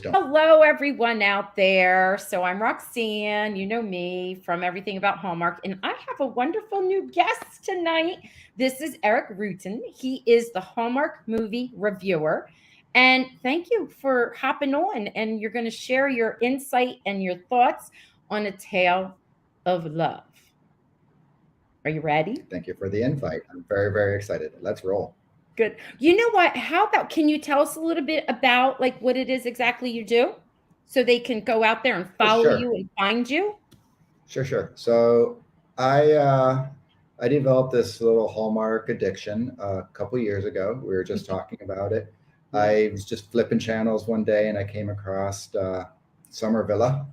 Hello, everyone out there. So, I'm Roxanne. You know me from Everything About Hallmark, and I have a wonderful new guest tonight. This is Eric Rutin. He is the Hallmark movie reviewer. And thank you for hopping on. And you're going to share your insight and your thoughts on A Tale of Love. Are you ready? Thank you for the invite. I'm very, very excited. Let's roll. Good. You know what? How about can you tell us a little bit about like what it is exactly you do so they can go out there and Oh, follow sure, you and find you? sure. So I developed this little Hallmark addiction a couple years ago. We were just talking about it. Yeah. I was just flipping channels one day and I came across Summer Villa,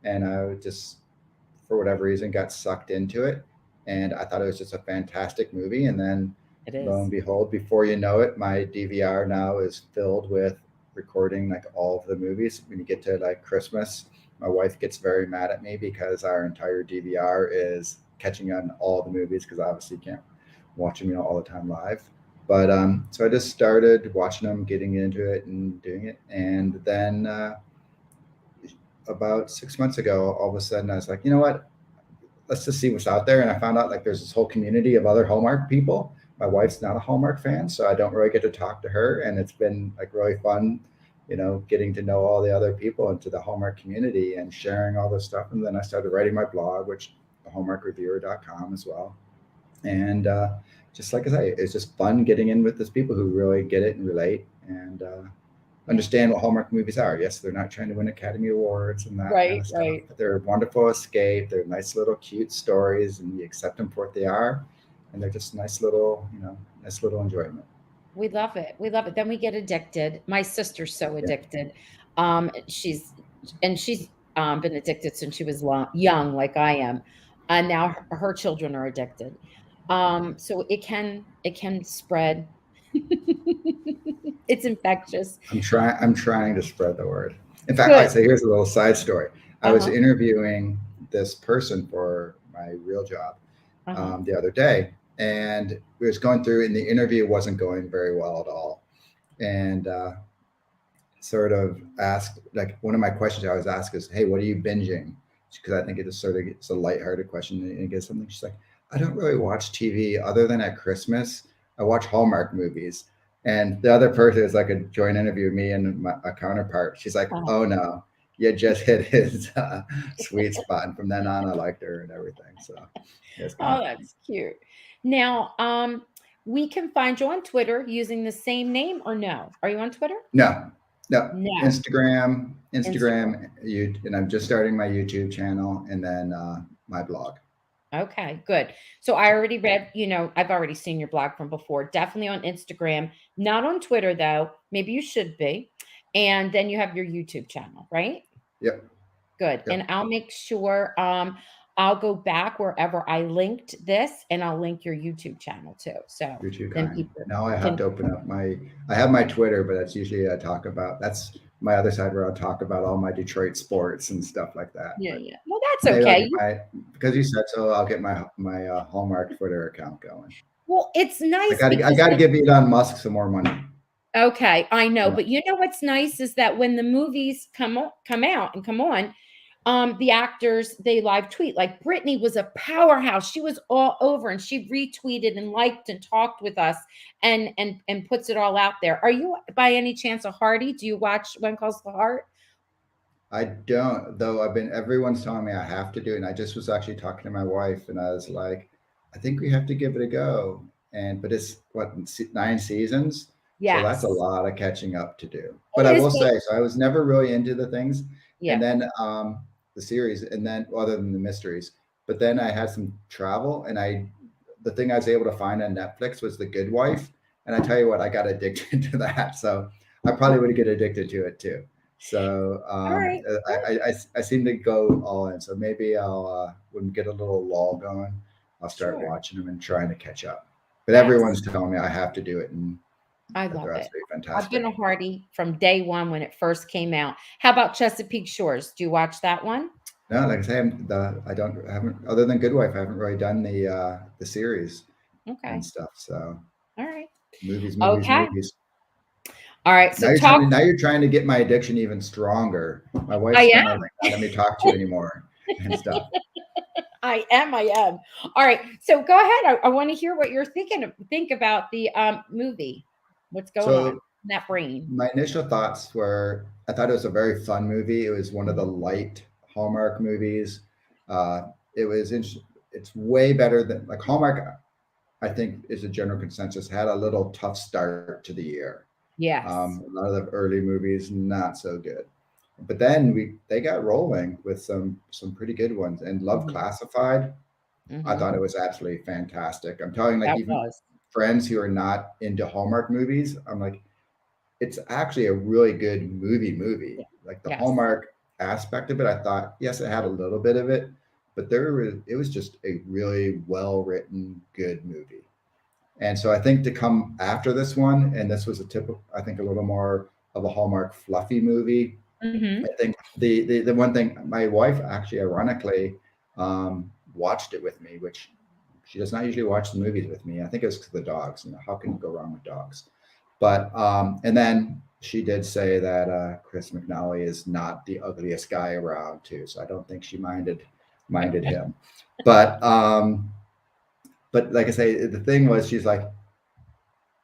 and I just for whatever reason got sucked into it, and I thought it was just a fantastic movie. And then It lo is. and behold, before you know it, my DVR now is filled with recording like all of the movies. When you get to like Christmas, my wife gets very mad at me because our entire DVR is catching on all the movies because obviously you can't watch them, all the time live. But so I just started watching them, getting into it, and doing it, and then about 6 months ago, all of a sudden I was like, you know what? Let's just see what's out there. And I found out like there's this whole community of other Hallmark people. My wife's not a Hallmark fan, so I don't really get to talk to her. And it's been like really fun, getting to know all the other people into the Hallmark community and sharing all this stuff. And then I started writing my blog, which hallmarkreviewer.com as well. And just like I say, it's just fun getting in with those people who really get it and relate and Yeah. understand what Hallmark movies are. Yes, they're not trying to win Academy Awards and that kind Right, of stuff, right. but they're a wonderful escape. They're nice little cute stories, and you accept them for what they are, and they're just nice little enjoyment. We love it. We love it. Then we get addicted. My sister's so Yeah. addicted. She's been addicted since she was young, like I am, and now her children are addicted. So it can spread. It's infectious. I'm trying to spread the word. In fact, I Good. say here's a little side story. I was Uh-huh. interviewing this person for my real job Uh-huh. the other day, and we was going through, and the interview wasn't going very well at all. And sort of asked, like, one of my questions I always ask is, "Hey, what are you binging?" Because I think it is sort of it's a lighthearted question and it gets something. She's like, "I don't really watch TV other than at Christmas. I watch Hallmark movies." And the other person is like a joint interview with me and a counterpart. She's like, Uh-huh. "Oh no, you just hit his sweet spot." And from then on, I liked her and everything. So it's kind Oh, of funny. that's cute. Now, we can find you on Twitter using the same name or no? Are you on Twitter? No, no. No. Instagram, Instagram. you, and I'm just starting my YouTube channel and then my blog. Okay, good. So I already read, I've already seen your blog from before. Definitely on Instagram, not on Twitter though. Maybe you should be. And then you have your YouTube channel, right? Yep, Good. yep. And I'll make sure I'll go back wherever I linked this and I'll link your YouTube channel too. So You're too then kind. people Now I have can to open up my. I have my Twitter, but that's usually I talk about. That's my other side where I'll talk about all my Detroit sports and stuff like that. yeah, But yeah. Well, that's maybe I'll okay. get my because you said so. I'll get my Hallmark Twitter account going. Well, it's I nice got to I because got to give Elon Musk some more money. okay, I know, You know, but you know what's nice is that when the movies come out and come on, the actors they live tweet. Like Brittany was a powerhouse. She was all over and she retweeted and liked and talked with us and puts it all out there. Are you by any chance a Hardy? Do you watch When Calls the Heart? I don't though. I've been everyone's telling me I have to do it, and I just was actually talking to my wife, and I was like, I think we have to give it a go. And but it's what 9 seasons, so that's a Yes. lot of catching up to do. But It I is, will say, so I was never really into the things, and yeah. then the series, and then other than the mysteries, but then I had some travel, and the thing I was able to find on Netflix was The Good Wife, and I tell you what, I got addicted to that. So I probably would get addicted to it too. So All right. I seem to go all in. So maybe I'll when we get a little lull going, I'll start Sure. watching them and trying to catch up. But Yes. everyone's telling me I have to do it, and I that love they're it. absolutely I've been fantastic. a Hardy from day one when it first came out. How about Chesapeake Shores? Do you watch that one? No, like I say, I haven't other than Good Wife, I haven't really done the series Okay. and stuff. So All right. movies, movies, Okay. movies. All right. So talk. Now you're trying to get my addiction even stronger. My I wife's gonna am. like not let me talk to you anymore and stuff. I am. I am. All right. So go ahead. I want to hear what you're think about the movie. What's going on So in that brain? my initial thoughts were I thought it was a very fun movie. It was one of the Mhm. light Hallmark movies. Uh, it was it's way better than like Hallmark. I think is a general consensus had a little tough start to the year. Yes. A lot of the early movies not so good, but then they got rolling with some pretty good ones. And Love Hmm. Classified, I Hmm. thought it was absolutely fantastic. I'm telling like That even was. friends who are not into Hallmark movies, I'm like, it's actually a really good movie. Yeah. Like the Yes. Hallmark aspect of it, I thought yes, it had a little bit of it, but it was just a really well written, good movie. And so I think to come after this one, and this was a typical, I think a little more of a Hallmark fluffy movie. I Hmm. think the one thing my wife actually ironically watched it with me, which she does not usually watch the movies with me. I think it was because of the dogs. You know, how can you go wrong with dogs? But and then she did say that Chris McNally is not the ugliest guy around too. So I don't think she minded him. But but like I say, the thing was, she's like,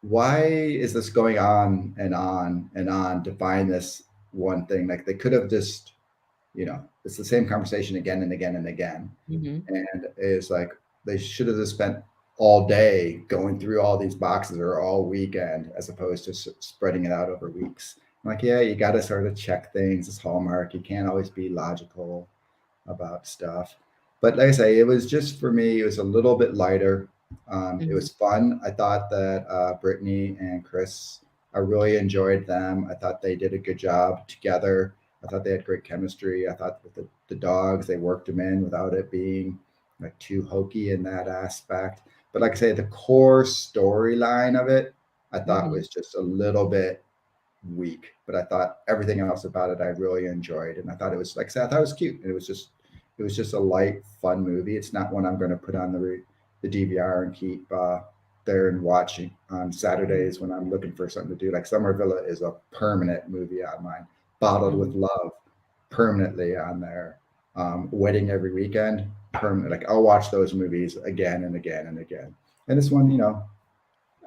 why is this going on and on and on to find this one thing? Like they could have just, it's the same conversation again and again and again. Hmm. And it's like they should have just spent all day going through all these boxes or all weekend as opposed to spreading it out over weeks. I'm like, yeah, you got to sort of check things. It's Hallmark. You can't always be logical about stuff. But like I say, it was just for me, it was a little bit lighter. It Hmm. was fun. I thought that Brittany and Chris, I really enjoyed them. I thought they did a good job together. I thought they had great chemistry. I thought with the dogs, they worked them in without it being like too hokey in that aspect. But like I say, the core storyline of it, I thought Hmm. was just a little bit week, but I thought everything else about it I really enjoyed, and I thought it was like I said, I thought it was cute, and it was just a light, fun movie. It's not one I'm going to put on the DVR and keep there and watching on Saturdays when I'm looking for something to do. Like Summer Villa is a permanent movie on mine. Bottled with Hmm. Love, permanently on there. Wedding Every Weekend, permanent. Like I'll watch those movies again and again and again. And this one,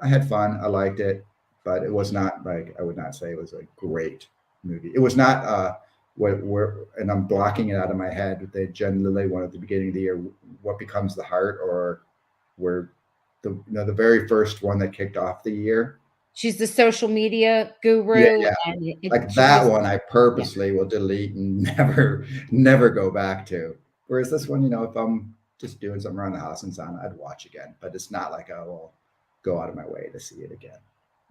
I had fun. I liked it, but it was not like I would not say it was a great movie. It was not where and I'm blocking it out of my head. They generally one at the beginning of the year, What Becomes the Heart, or where the very first one that kicked off the year. She's the social media Yeah, guru, yeah. and Like she that lives. one, I Yeah. purposely will delete and never go back to. Whereas this one, if I'm just doing something around the house and it's on, I'd watch again. But it's not like I will go out of my way to see it again.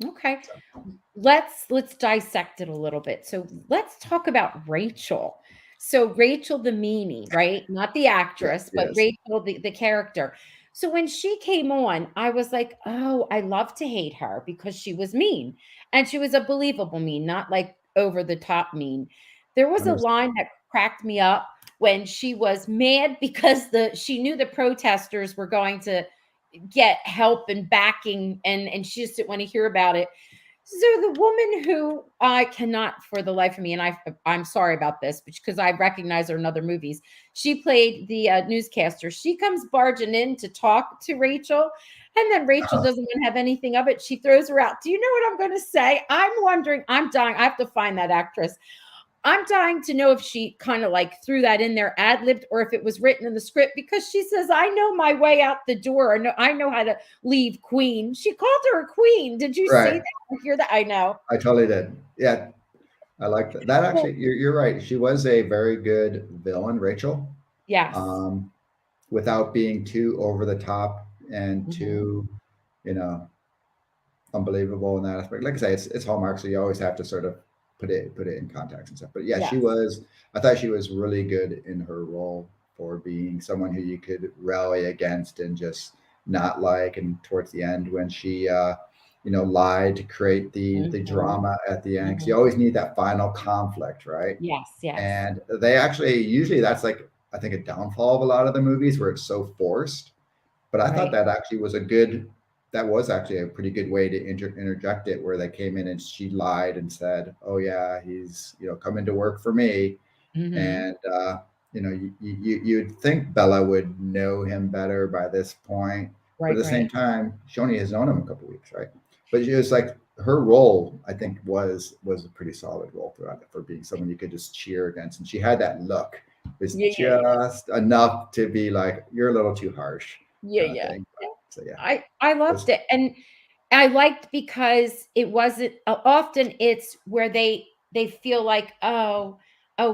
Okay. So Let's dissect it a little bit. So let's talk about Rachel. So Rachel the meanie, right? Not the yes, actress, but yes. Rachel the character. So when she came on, I was like, "Oh, I love to hate her because she was mean. And she was a believable mean, not like over the top mean." There was a 100%. line that cracked me up when she was mad because the she knew the protesters were going to get help and backing, and she just didn't want to hear about it. So the woman who I cannot for the life of me, and I'm sorry about this, because I recognize her in other movies. She played the newscaster. She comes barging in to talk to Rachel, and then Rachel doesn't want to have anything of it. She throws her out. Do you know what I'm going to say? I'm wondering. I'm dying. I have to find that actress. I'm dying to know if she kind of like threw that in there ad libbed, or if it was written in the script, because she says, "I know my way out the door. I know how to leave queen." She called her a queen. Did you see Right. that or hear that? I know. I totally did. Yeah, I like that. That Well, actually, you're right. She was a very good villain, Rachel, yes. um, without being too over the top and Mhm. too, you know, unbelievable in that aspect. Like I say, it's Hallmark, so you always have to sort of put it in context and stuff. But yeah, she Yes. was. I thought she was really good in her role for being someone who you could rally against and just not like. And towards the end, when she, lied to create the Mhm. drama at the end, because you Mhm. always need that final conflict, right? Yes, yes. And they actually usually that's like I think a downfall of a lot of the movies where it's so forced. But I thought Right. that actually was a good. that was actually a pretty good way to interject it, where they came in and she lied and said, "Oh yeah, he's coming to work for me," Mhm. and you'd think Bella would know him better by this point, but at Right, the same right. time, she only has known him a couple weeks, right? But she was like, her role, I think, was a pretty solid role throughout it, for being someone you could just cheer against, and she had that look. It was Yeah, yeah, yeah. just enough to be like, "You're a little too harsh," Yeah, kind of yeah. thing. So yeah, I was loved it, and I liked because it wasn't often it's where they feel like, "Oh,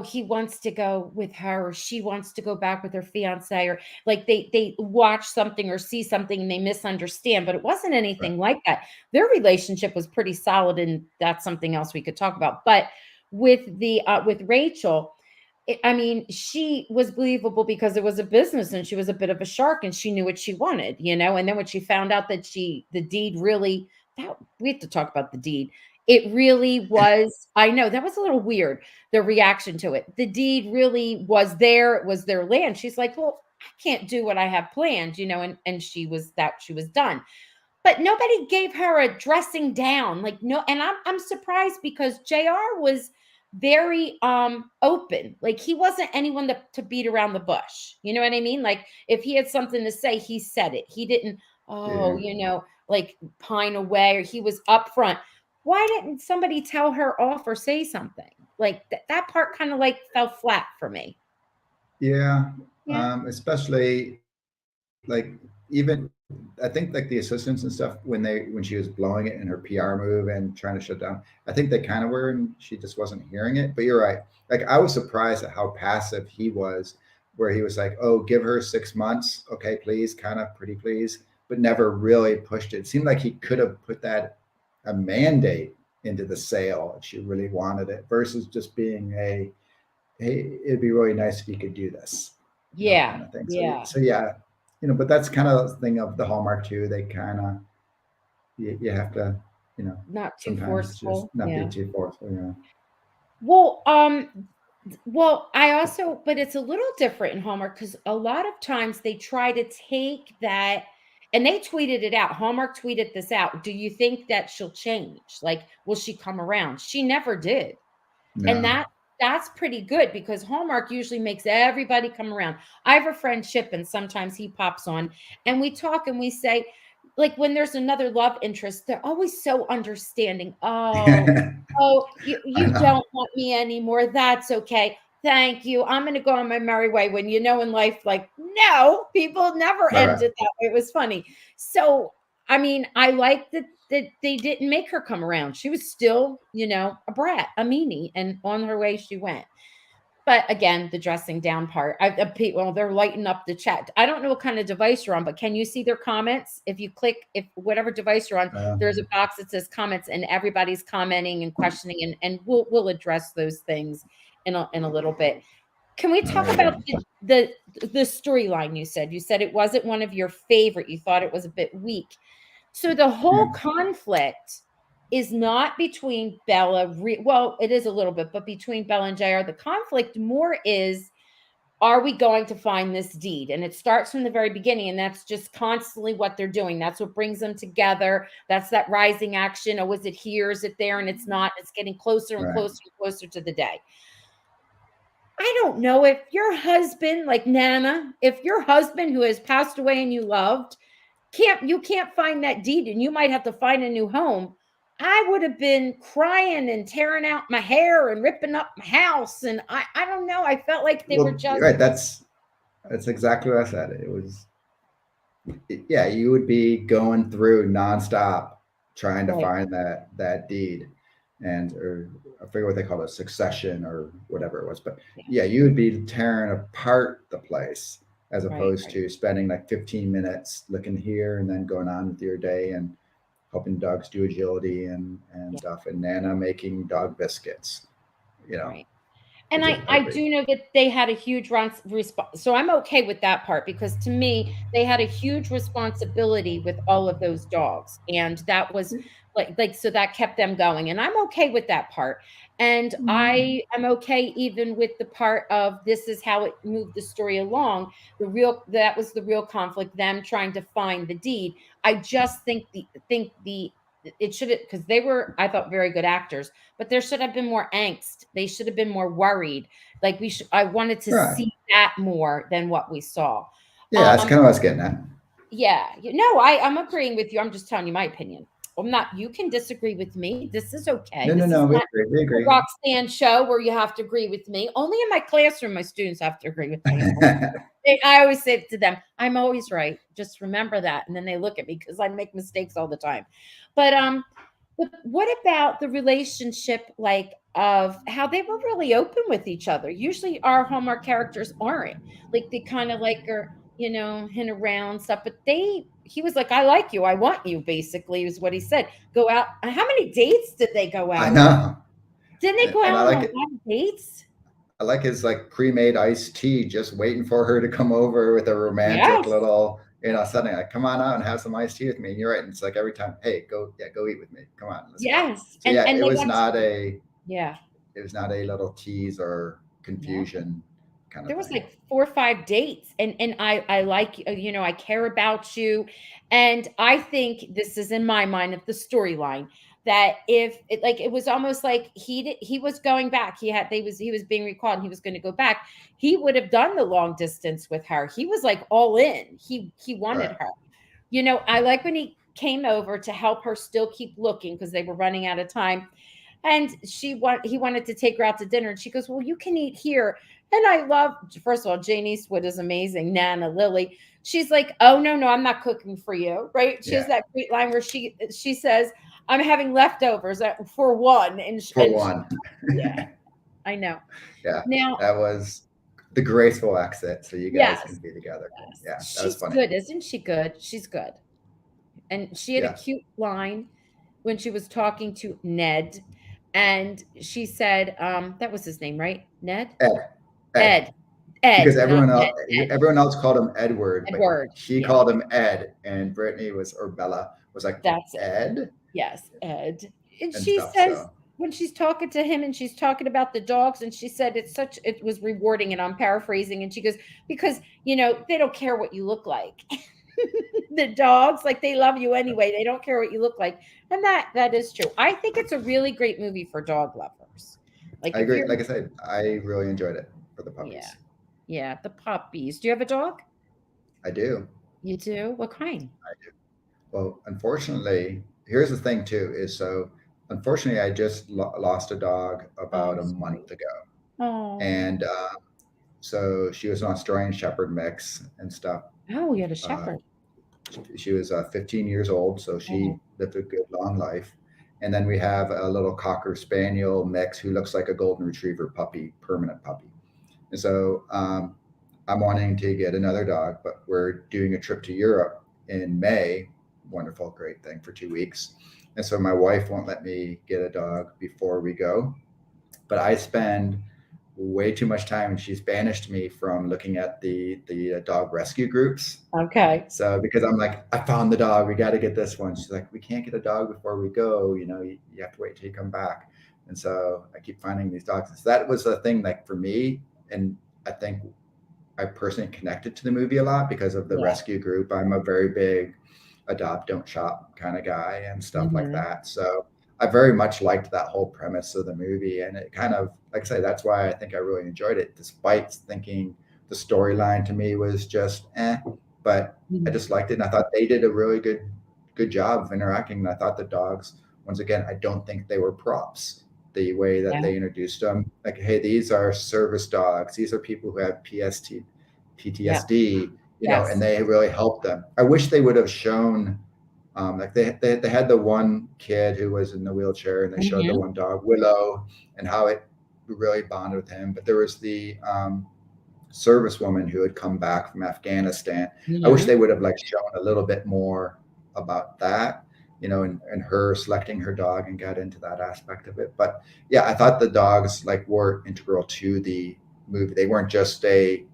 he wants to go with her, or she wants to go back with her fiancé," or like they watch something or see something and they misunderstand, but it wasn't right. anything like that. Their relationship was pretty solid, and that's something else we could talk about. But with Rachel, I mean, she was believable because it was a business and she was a bit of a shark and she knew what she wanted, you know. And then when she found out that the deed really, that we have to talk about the deed. It really was, I know that was a little weird, the reaction to it. The deed really was there, it was their land. She's like, well, I can't do what I have planned, you know, and she was done. But nobody gave her a dressing down, like, no, and I'm surprised because JR was very, open, like, he wasn't anyone to beat around the bush, you know what I mean? Like, if he had something to say, he said it. He didn't, Yeah. like, pine away, or he was upfront. Why didn't somebody tell her off or say something? Like, that part kinda, like, fell flat for me. Yeah, Yeah. especially like, even I think like the assistants and stuff, when she was blowing it in her PR move and trying to shut down, I think they kind of were, and she just wasn't hearing it. But you're right. Like, I was surprised at how passive he was, where he was like, "Oh, give her 6 months, okay, please, kind of pretty please," but never really pushed it. It seemed like he could have put that a mandate into the sale if she really wanted it, versus just being a, "Hey, it'd be really nice if you could do this," Yeah, kind of thing. So, yeah. so yeah, but that's kind of the thing of the Hallmark too. They kind of, you have to, Not too sometimes just forceful, not be yeah. too forceful. Well, well, I also, but it's a little different in Hallmark because a lot of times they try to take that, and they tweeted it out. Hallmark tweeted this out. Do you think that she'll change? Like, will she come around? She never did. And No. that's pretty good because Hallmark usually makes everybody come around. I have a friend Chip, and sometimes he pops on and we talk and we say, like, when there's another love interest, they're always so understanding. Oh, I you know. don't want me anymore. That's okay. Thank you. I'm gonna go on my merry way. When you know in life, like, no, people never Right, right. ended that way. It was funny. So I mean, I like that they didn't make her come around. She was still, a brat, a meanie, and on her way she went. But again, the dressing down part, people, they're lighting up the chat. I don't know what kind of device you're on, but can you see their comments? If you click, if whatever device you're on, Uh, there's a box that says comments, and everybody's commenting and questioning, and we'll address those things in a little bit. Can we talk there you about go. the storyline? You said it wasn't one of your favorite. You thought it was a bit weak. So the Yeah. whole conflict is not between Bella, well, it is a little bit, but between Bella and JR, the conflict more is, are we going to find this deed? And it starts from the very beginning, and that's just constantly what they're doing. That's what brings them together. That's that rising action. Oh, is it here? Is it there? And it's not. It's getting closer and Right. closer and closer to the day. I don't know if your husband, like Nana, if your husband who has passed away and you loved, can't find that deed and you might have to find a new home. I would have been crying and tearing out my hair and ripping up my house. And I don't know. I felt like they were Well, just right. That's exactly what I said. It was, yeah, you would be going through nonstop trying to right, find that deed, and or I forget what they call it, succession or whatever it was. But yeah, yeah, you would be tearing apart the place, as right, opposed right. to spending like 15 minutes looking here and then going on with your day and helping dogs do agility and Yeah, stuff, and Nana making dog biscuits. You know, right. And which I I agree. do know that they had a huge response. So I'm okay with that part because to me, they had a huge responsibility with all of those dogs. And that was so that kept them going. And I'm okay with that part. And I am okay even with the part of this is how it moved the story along. That was the real conflict, them trying to find the deed. I just think the it should have, because they were, I thought, very good actors, but there should have been more angst. They should have been more worried. Like I wanted to Right. see that more than what we saw. Yeah, that's Um, kind of what I was getting at. yeah, no, I'm agreeing with you. I'm just telling you my opinion. I'm not, you can disagree with me. This is okay. No, no, This is no. We not agree. We a agree. Roxanne show where you have to agree with me. Only in my classroom, my students have to agree with me. I always say to them, I'm always right. Just remember that. And then they look at me because I make mistakes all the time. But what about the relationship, like of how they were really open with each other? Usually our Hallmark characters aren't. Like they kind of like are, hint around stuff. But he was like, I like you, I want you, basically, is what he said. Go out. How many dates did they go I out on? know, Didn't they go and out I on a like lot it. of dates? I like his like pre-made iced tea, just waiting for her to come over with a romantic Yes. little, setting. Like, come on out and have some iced tea with me. And you're right. And it's like every time, hey, go, yeah, go eat with me. Come on, let's go. Yes. So And yeah, and it they was went not a, yeah. it was not a little tease or No. confusion kind of There was thing. like 4 or 5 dates, and I like, I care about you, and I think this is in my mind of the storyline, that if it, like, it was almost like he was going back. He was being recalled and he was going to go back. He would have done the long distance with her. He was like all in. He wanted Right. her. I like when he came over to help her still keep looking because they were running out of time. And he wanted to take her out to dinner. And she goes, well, you can eat here. And I love, first of all, Jane Eastwood is amazing. Nana Lily. She's like, oh no, no, I'm not cooking for you. Right. She has Yeah. that great line where she says, I'm having leftovers for one. For one. Yeah, I know. Yeah. Now, That was the graceful exit. So you guys can yes, be together. yes. Yeah. That was She's funny. good, isn't she good? She's good. And she had a Yeah. cute line when she was talking to Ned, and she said, that was his name, right? Ned? Ed. Ed. Ed. Because Ed, not everyone Ned. else Ed. everyone else called him Edward, but Edward. she Yeah, called him Ed, and Brittany or Bella was like that's it. Ed Yes, Ed. And and she stuff. says So when she's talking to him and she's talking about the dogs, and she said it was rewarding, and I'm paraphrasing, and she goes, because they don't care what you look like. The dogs, like, they love you anyway. They don't care what you look like. And that is true. I think it's a really great movie for dog lovers. Like I if agree. you're Like I said, I really enjoyed it for the yeah. puppies. Yeah, the puppies. Do you have a dog? I do. You do? What kind? I do. Well, unfortunately, here's the thing too. Is so unfortunately, I just lost a dog Oh, about I'm a sorry. month ago, Oh. and so she was an Australian Shepherd mix and stuff. Oh, you had a Uh, shepherd. she was 15 years old, so she Oh. lived a good long life. And then we have a little Cocker Spaniel mix who looks like a Golden Retriever puppy, permanent puppy. And so I'm wanting to get another dog, but we're doing a trip to Europe in May. Wonderful, great thing for 2 weeks. And so my wife won't let me get a dog before we go. But I spend way too much time, and she's banished me from looking at the dog rescue groups. Okay. So because I'm like, I found the dog, we got to get this one. She's like, we can't get a dog before we go. You have to wait till you come back. And so I keep finding these dogs. So that was a thing, like for me, and I think I personally connected to the movie a lot because of the Yeah. rescue group. I'm a very big adopt, don't shop kind of guy and stuff like Mhm. that. So I very much liked that whole premise of the movie. And it kind of, like I say, that's why I think I really enjoyed it, despite thinking the storyline to me was just but I Mhm. just liked it. And I thought they did a really good job of interacting. And I thought the dogs, once again, I don't think they were props. The way that Yeah. they introduced them, like, hey, these are service dogs. These are people who have Yeah. PTSD, and Yes. they really helped them. I wish they would have shown, like they had the one kid who was in the wheelchair, and they showed the Mhm. one dog Willow and how it really bonded with him. But there was the service woman who had come back from Afghanistan. I wish Mhm. they would have like shown a little bit more about that. and her selecting her dog and got into that aspect of it. But yeah, I thought the dogs like were integral to the movie. They weren't just a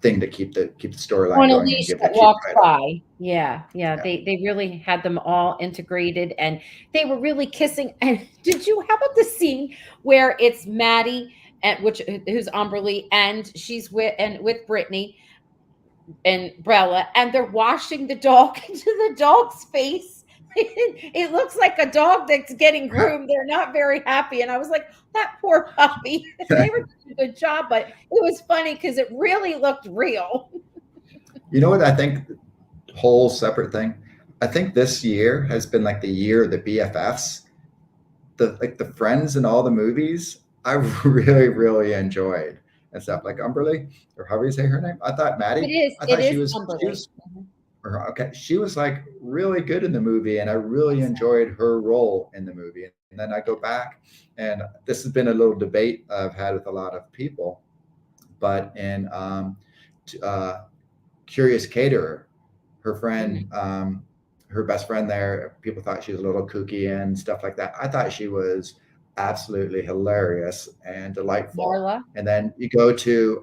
thing to keep the storyline On a going and leash give it a that cute walks title. by. Yeah, yeah. Yeah. They really had them all integrated, and they were really kissing. And did you, how about the scene where it's Maddie, and who's Amberly, and she's with Brittany and Brella, and they're washing the dog into the dog's face. It looks like a dog that's getting groomed. They're not very happy. And I was like, that poor puppy. They were doing a good job, but it was funny because it really looked real. You know what I think? Whole separate thing. I think this year has been like the year of the BFFs, the friends in all the movies. I really enjoyed and stuff like Umberly, or however you say her name. I thought It Maddie. is. I It thought she is was she Amberly. was okay. She was like really good in the movie, and I really Yes. enjoyed her role in the movie. And then I go back, and this has been a little debate I've had with a lot of people, but in uh, Curious Caterer, her friend, Mhm. her best friend there, people thought she was a little kooky and stuff like that. I thought she was absolutely hilarious and delightful. Marla. And then you go to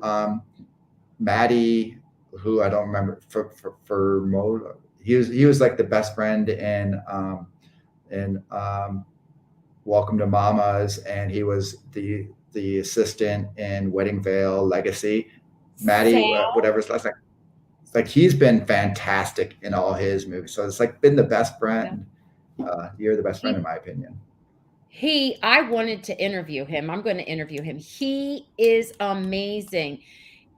Maddie, who I don't remember for Mo. He was like the best friend in Welcome to Mamas, and he was the assistant in Wedding Veil Legacy. Maddie, Sam. whatever it's like he's been fantastic in all his movies. So it's like been the best Yeah. friend. You're the best friend He, in my opinion. I wanted to interview him. I'm going to interview him. He is amazing.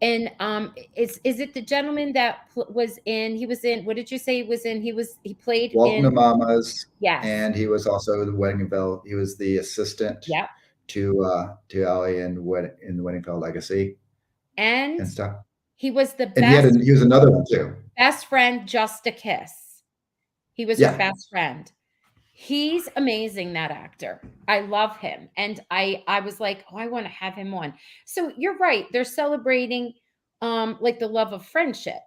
And is it the gentleman that was in? He was in. What did you say he was in? He played Welcome to in. Mamas, Yes. and he was also the Wedding Bell. He was the assistant Yep. to Ellie in the Wedding Bell Legacy And and stuff. he was the And he was another one too. best friend, just a kiss. He was her Yeah, best friend. He's amazing, that actor. I love him. And I was like, "Oh, I wanna have him on." So you're right, they're celebrating, like, the love of friendship.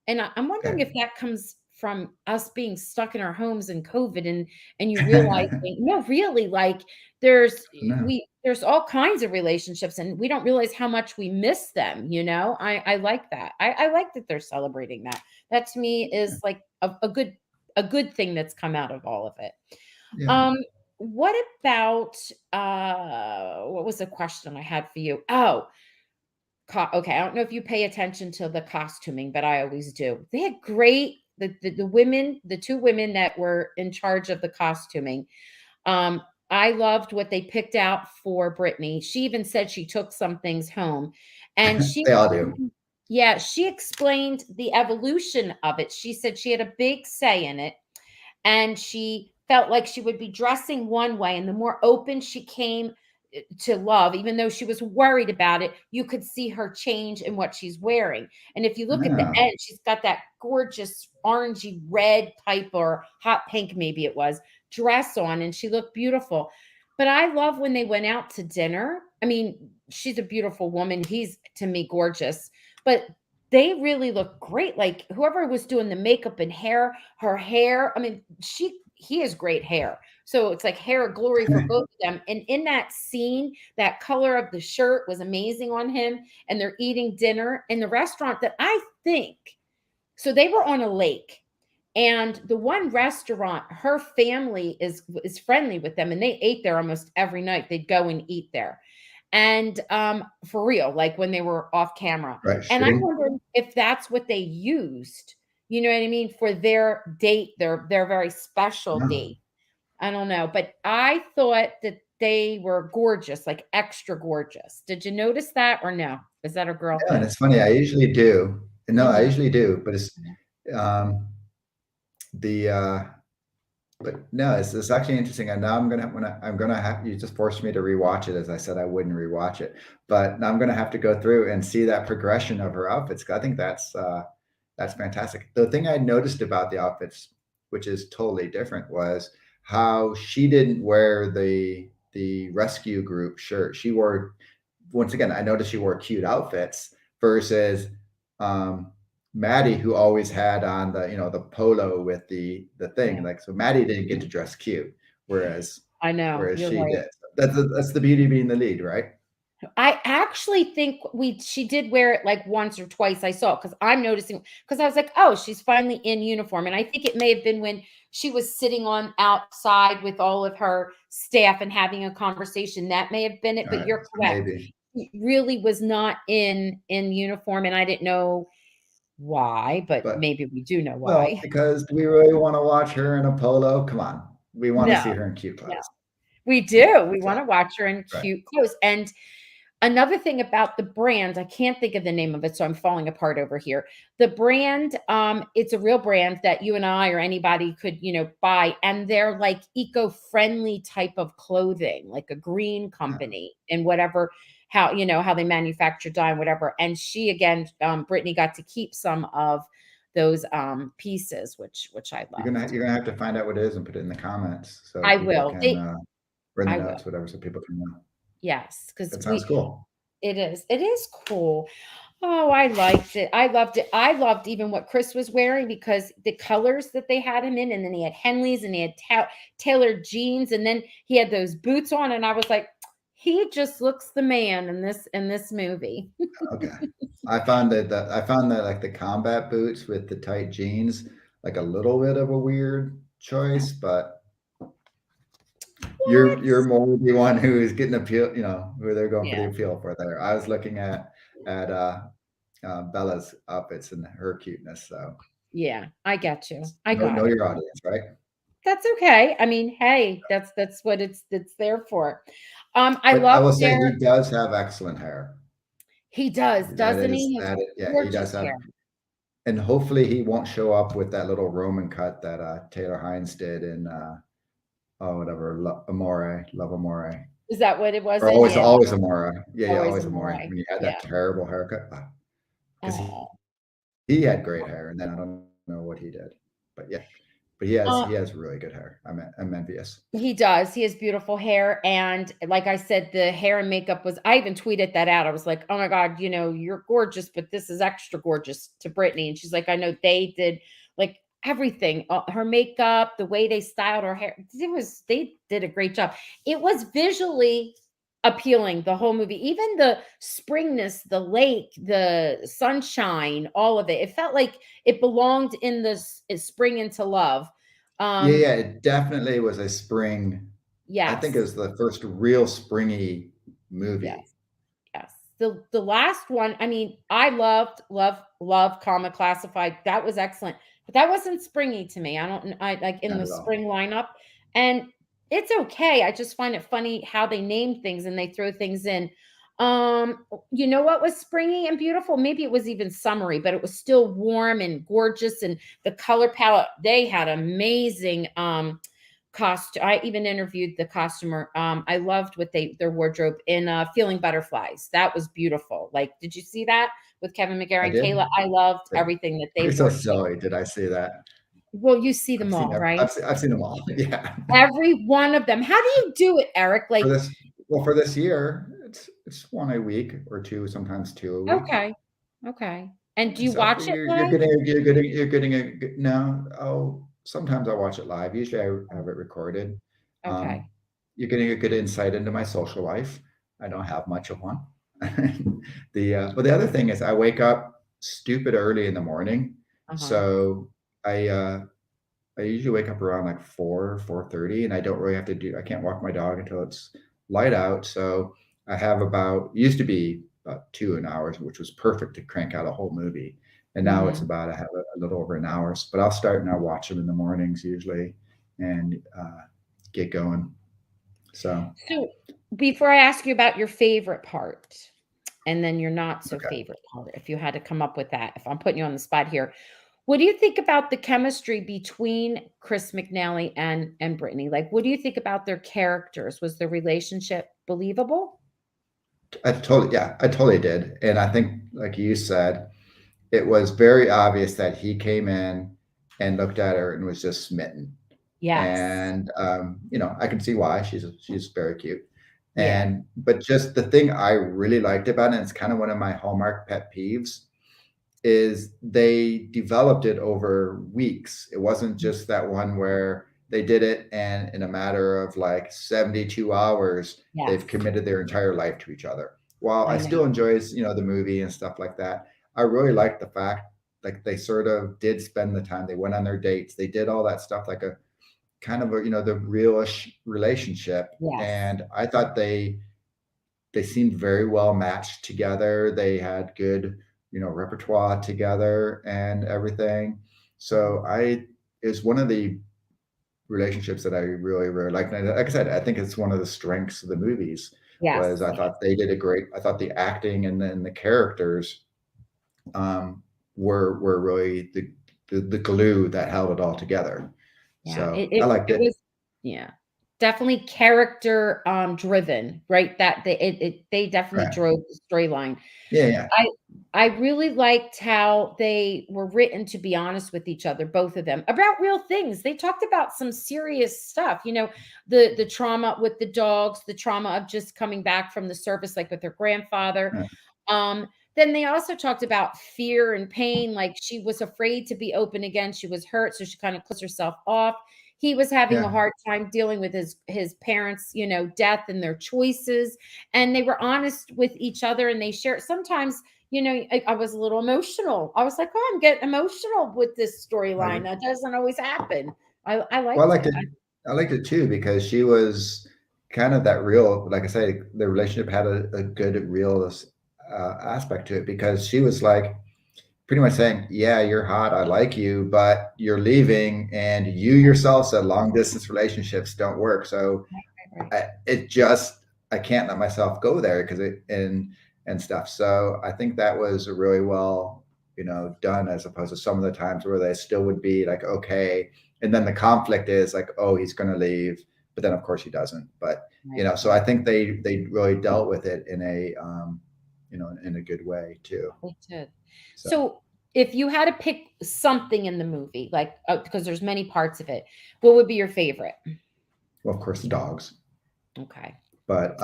And I'm wondering okay. if that comes from us being stuck in our homes in COVID, and you realizing no, really, like, No, there's all kinds of relationships, and we don't realize how much we miss them, you know? I like that. I like that they're celebrating that. That to me is like a good thing that's come out of all of it. yeah. Um, what about, what was the question I had for you? Oh, okay, I don't know if you pay attention to the costuming, but I always do. They had great the women, the 2 women that were in charge of the costuming. Um, I loved what they picked out for Brittany. She even said she took some things home, and They all do. yeah, she explained the evolution of it. She said she had a big say in it, and she felt like she would be dressing one way, and the more open she came to love, even though she was worried about it, you could see her change in what she's wearing. And if you look at the No, end, she's got that gorgeous orangey red type, or hot pink maybe it was, dress on, and she looked beautiful. But I love when they went out to dinner. I mean, she's a beautiful woman, he's to me gorgeous, but they really look great. Like, whoever was doing the makeup and hair, her hair, I mean, he has great hair. So it's like hair glory for both of them. And in that scene, that color of the shirt was amazing on him. And they're eating dinner in the restaurant that I think, so they were on a lake. And the one restaurant, her family is friendly with them, and they ate there almost every night. They'd go and eat there. And for real, like when they were off camera. right? And I Shooting. wonder if that's what they used, you know what I mean, for their date, their very special No, date. I don't know, but I thought that they were gorgeous, like extra gorgeous. Did you notice that, or no? Is that a girl yeah, and thing? it's funny. I usually do. No, I Mhm. usually do, but it's um, the but no, it's actually interesting. And now I'm gonna have you just forced me to rewatch it. As I said, I wouldn't rewatch it, but now I'm gonna have to go through and see that progression of her outfits. 'Cause I think that's fantastic. The thing I noticed about the outfits, which is totally different, was how she didn't wear the rescue group shirt. She wore, once again, I noticed she wore cute outfits versus um, Maddie, who always had on the polo with the thing, Yeah. like, so Maddie didn't get to dress cute, whereas I know, you're she right. did. That's the beauty of being the lead, right? I actually think she did wear it like once or twice. I saw it because I'm noticing because I was like, oh, she's finally in uniform. And I think it may have been when she was sitting on outside with all of her staff and having a conversation. That may have been it, All but right, you're so correct. maybe. She really was not in uniform, and I didn't know why, but But maybe we do know well, why. because do we really want to watch her in a polo? Come on, we want to No, see her in cute no. clothes. We Yeah, do. We so want to watch her in right. cute clothes. And another thing about the brand, I can't think of the name of it, so I'm falling apart over here. The brand, it's a real brand that you and I or anybody could, buy, and they're like eco-friendly type of clothing, like a green Yeah. company and whatever, how they manufacture dye and whatever. And she again, Brittany got to keep some of those pieces, which I You're gonna loved. you're gonna have to find out what it is and put it in the comments so I people will. can or in the I will. notes, whatever, so people can know. Yes, because That sounds cool. it is. It is cool. Oh, I liked it. I loved it. I loved even what Chris was wearing because the colors that they had him in, and then he had Henley's and he had tailored jeans, and then he had those boots on, and I was like, he just looks the man in this movie. Okay. I found that like the combat boots with the tight jeans, like a little bit of a weird choice, but What? you're more the one who is getting appeal, who they're going for Yeah, the appeal for there. I was looking at Bella's outfits and her cuteness. So yeah. I get you. I got know it. your audience, right? That's okay. I mean, hey, that's what it's there for. I But I love will say their he does have excellent hair. he does, doesn't he? His Yeah, he does gorgeous have, hair. and hopefully he won't show up with that little Roman cut that Taylor Hines did in whatever, Love Amore. Is that what it was Or in? always, Yeah, always Amore. Yeah, always always a Amore. more. When you had Yeah. that terrible haircut, because Oh. he had great hair, and then I don't know what he did, but yeah, but Uh, he has really good hair. I'm envious. he does. He has beautiful hair, and like I said, the hair and makeup was. I even tweeted that out. I was like, "Oh my god, you're gorgeous, but this is extra gorgeous to Brittany." And she's like, "I know they did like everything, her makeup, the way they styled her hair. They did a great job. It was visually appealing the whole movie, even the springness, the lake, the sunshine, all of it. It felt like it belonged in this spring into love." Yeah, Um, yeah, it definitely was a spring. I think it yes, was the first real springy movie. yes, yes. The last one, I mean, I love comma classified. That was excellent, but that wasn't springy to me. I like in Not the at all. spring lineup, and it's okay. I just find it funny how they name things and they throw things in. You know what was springy and beautiful? Maybe it was even summery, but it was still warm and gorgeous, and the color palette they had amazing. I even interviewed the costumer. I loved what their wardrobe in Feeling Butterflies. That was beautiful. Like, did you see that with Kevin McGarry I and did. Kayla? I loved But everything that they you're so wore together. silly. Did I see that? Well, you see them all, right? I've seen them all. Yeah. Every one of them. How do you do it, Eric? For Like, this, well, for this year, it's one a week or two, sometimes two a week. okay, okay. And do you So watch it live? you're getting a good no. Oh, sometimes I watch it live. Usually I have it recorded. Um, Okay. you're getting a good insight into my social life. I don't have much of one. But the other thing is I wake up stupid early in the morning. Uh-huh. So I I usually wake up around like 4:30, and I don't really have to I can't walk my dog until it's light out. So I have about, used to be about 2 hours, which was perfect to crank out a whole movie. And now it's Mhm. about, I have a little over an hour, but I'll start and I'll watch them in the mornings usually and get going. So, So, before I ask you about your favorite part, and then your not so okay. favorite part, if you had to come up with that, if I'm putting you on the spot here, what do you think about the chemistry between Chris McNally and Brittany? Like, what do you think about their characters? Was the relationship believable? I totally did. And I think, like you said, it was very obvious that he came in and looked at her and was just smitten. Yes. And I can see why. She's very cute. Yeah. But just the thing I really liked about it, and it's kind of one of my Hallmark pet peeves, is they developed it over weeks. It wasn't just that one where they did it and in a matter of like 72 hours, they've Yes, committed their entire life to each other. While I I still know. enjoy, the movie and stuff like that, I really like the fact like they sort of did spend the time. They went on their dates. They did all that stuff like a kind of a, the realish relationship. Yes. And I thought they seemed very well matched together. They had good, repertoire together and everything. Mhm. So it was one of the relationships that I really, really liked. And like I said, I think it's one of the strengths of the movies was Yes. I thought they did a great, I thought the acting and then the characters um, were really the glue that held it all together. Yeah, So it I it liked it it. was yeah, definitely character, driven, right? That they definitely Right. drove the storyline. Yeah, yeah. I I really liked how they were written, to be honest with each other, both of them, about real things. They talked about some serious stuff, the trauma with the dogs, the trauma of just coming back from the service, like with her grandfather. Right. Um, then they also talked about fear and pain, like she was afraid to be open again. She was hurt, so she kind of closed herself off. He was having a Yeah. hard time dealing with his parents, death and their choices. And they were honest with each other, and they shared. Sometimes, I was a little emotional. I was like, "Oh, I'm getting emotional with this storyline." Like, That doesn't always happen. I well, liked it. I liked it too because she was kind of that real, like I say, the relationship had a good real aspect to it because she was like pretty much saying, "Yeah, you're hot, I like you, but you're leaving, and you yourself said long distance relationships don't work. So Right, right, right. it just I can't let myself go there because it and stuff." So I think that was really well, done as opposed to some of the times where they still would be like, okay, and then the conflict is like, oh, he's going to leave, but then of course he doesn't. But Right, so I right. think they really dealt with it in a in a good way too. They did. So So, if you had to pick something in the movie, like, because there's many parts of it, what would be your favorite? well, of course the dogs. Okay. But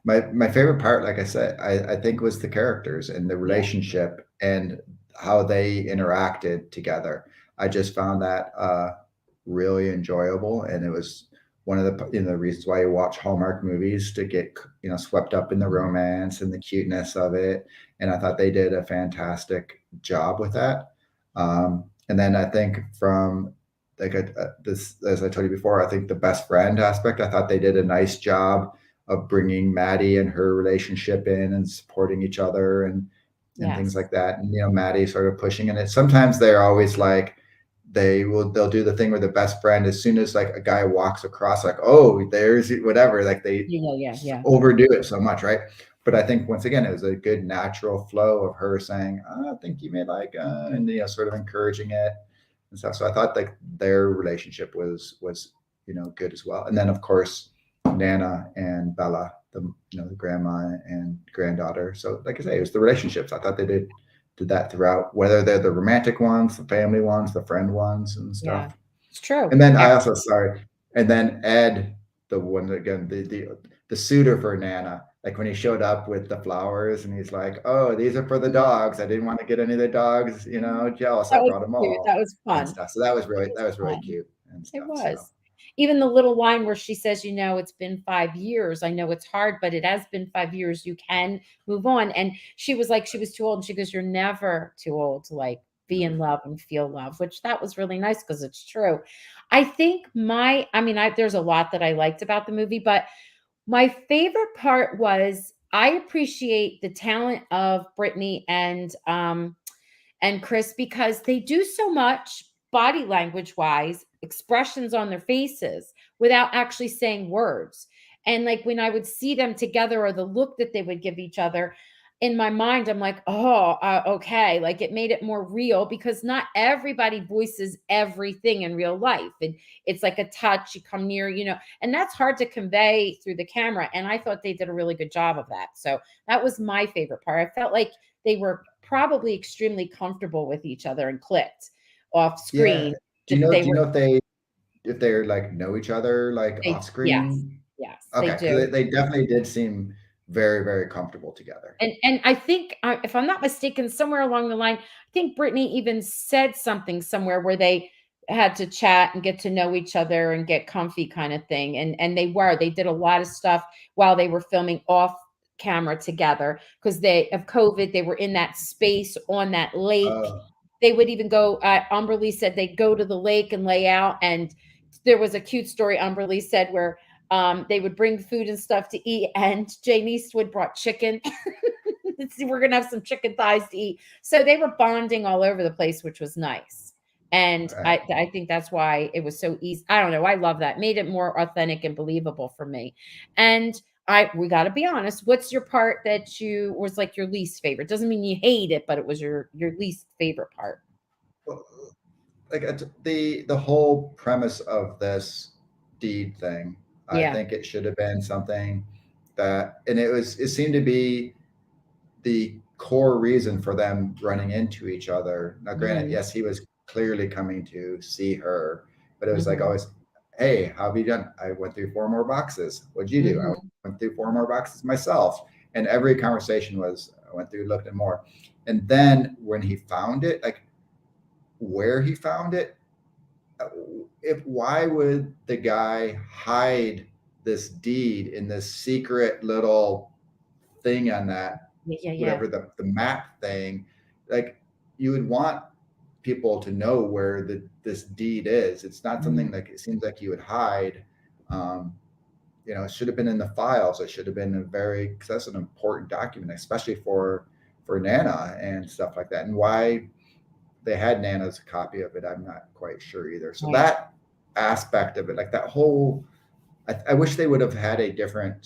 my favorite part, like I said, I think was the characters and the Yeah. relationship and how they interacted together. I just found that really enjoyable, and it was one of the reasons why you watch Hallmark movies to get swept up in the Mhm. romance and the cuteness of it. And I thought they did a fantastic job with that. And then I think from like this, as I told you before, I think the best friend aspect, I thought they did a nice job of bringing Maddie and her relationship in and supporting each other and things Yes. like that. And Maddie sort of pushing in it. Sometimes they're always like they'll do the thing where the best friend, as soon as like a guy walks across, like, oh, there's whatever, like they Yeah, yeah, yeah, yeah. overdo it so much, right? But I think once again, it was a good natural flow of her saying, oh, I think you may like, and sort of encouraging it and stuff. So I thought like their relationship was good as well. And then of course Nana and Bella, the grandma and granddaughter. So like I say, it was the relationships. I thought they did that throughout, whether they're the romantic ones, the family ones, the friend ones, and Yeah. stuff. It's true. And then I Yeah. also sorry, and then Ed, the one again, the suitor for Nana, like when he showed up with the flowers and he's like, "Oh, these are for the dogs. I didn't want to get any of the dogs, jealous. I That was brought them cute. That all was and fun. stuff." So It was that was really fun. cute and It stuff. So was. Even the little line where she says, "It's been 5 years. I know it's hard, but it has been 5 years. You can move on." And she was like she was too old, and she goes, "You're never too old to, like, be in love and feel love," which that was really nice because it's true. I think there's a lot that I liked about the movie, but my favorite part was I appreciate the talent of Brittany and Chris because they do so much body language wise, expressions on their faces without actually saying words. And like when I would see them together or the look that they would give each other, in my mind, I'm like, oh, okay. Like it made it more real because not everybody voices everything in real life. And it's like a touch, you come near, and that's hard to convey through the camera. And I thought they did a really good job of that. So that was my favorite part. I felt like they were probably extremely comfortable with each other and clicked off yeah, screen that they do you were know if they're like know each other like off yes, screen? yes, they Okay, because do. they definitely did seem very, very comfortable together. And I think, if I'm not mistaken, somewhere along the line, I think Brittany even said something somewhere where they had to chat and get to know each other and get comfy kind of thing. And they did a lot of stuff while they were filming off camera together because they of COVID, they were in that space on that lake. Uh, They would even go, Umberly said they'd go to the lake and lay out. And there was a cute story Umberly said where they would bring food and stuff to eat, and Jane Eastwood brought chicken. We're gonna have some chicken thighs to eat. So they were bonding all over the place, which was nice. And right. I think that's why it was so easy. I don't know. I love that. Made it more authentic and believable for me. And we got to be honest. What's your part that you was like your least favorite? Doesn't mean you hate it, but it was your least favorite part. Well, like the whole premise of this deed thing, I Yeah. think it should have been something that, and it seemed to be the core reason for them running into each other. Now, granted, Hmm. yes, he was clearly coming to see her, but it was like Hmm. always, hey, how have you done? I went through 4 more boxes. What'd you do? I Hmm. went through 4 more boxes myself. And every conversation was, I went through, looked at more. And then when he found it, like where he found it, if why would the guy hide this deed in this secret little thing on that, Yeah. Yeah. Yeah. whatever the map thing, like you would want people to know where this deed is. It's not something Mhm. like it seems like you would hide. um, it should have been in the files. It should have been a very, because that's an important document, especially for Nana and stuff like that. And why they had Nana's copy of it, I'm not quite sure either. So Right. that aspect of it, like that whole, I wish they would have had a different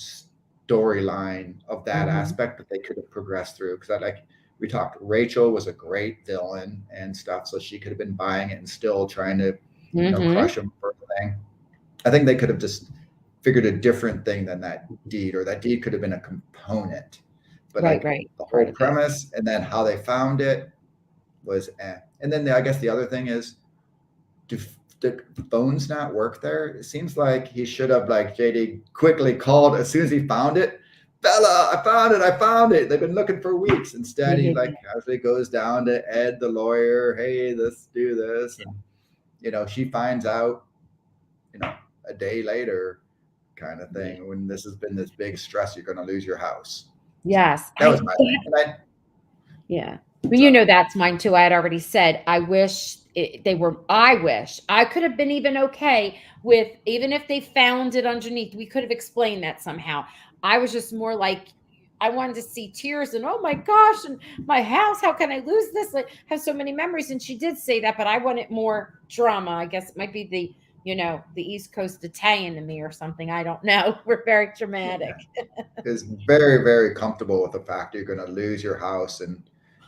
storyline of that Mhm. aspect that they could have progressed through. Because like we talked, Rachel was a great villain and stuff, so she could have been buying it and still trying to, Mhm. crush him for the thing. I think they could have just figured a different thing than that deed, or that deed could have been a component. But Right, like right. the Part whole of it. premise and then how they found it was eh. And then I guess the other thing is, do the phones not work there? It seems like he should have, like JD quickly called as soon as he found it. Bella, I found it. I found it. They've been looking for weeks. Yeah, Instead, he yeah, like yeah. casually goes down to Ed, the lawyer. Hey, let's do this. And, she finds out, you know, a day later kind of Yeah. thing, when this has been this big stress, you're going to lose your house. So Yes, that was my thing. And yeah. Well, sorry. that's mine too. I had already said, I wish I wish I could have been even okay with, even if they found it underneath, we could have explained that somehow. I was just more like, I wanted to see tears and, oh my gosh, and my house, how can I lose this? Like, have so many memories. And she did say that, but I wanted more drama. I guess it might be the East Coast Italian in me or something. I don't know. We're very Yeah. dramatic. Is very, very comfortable with the fact you're going to lose your house and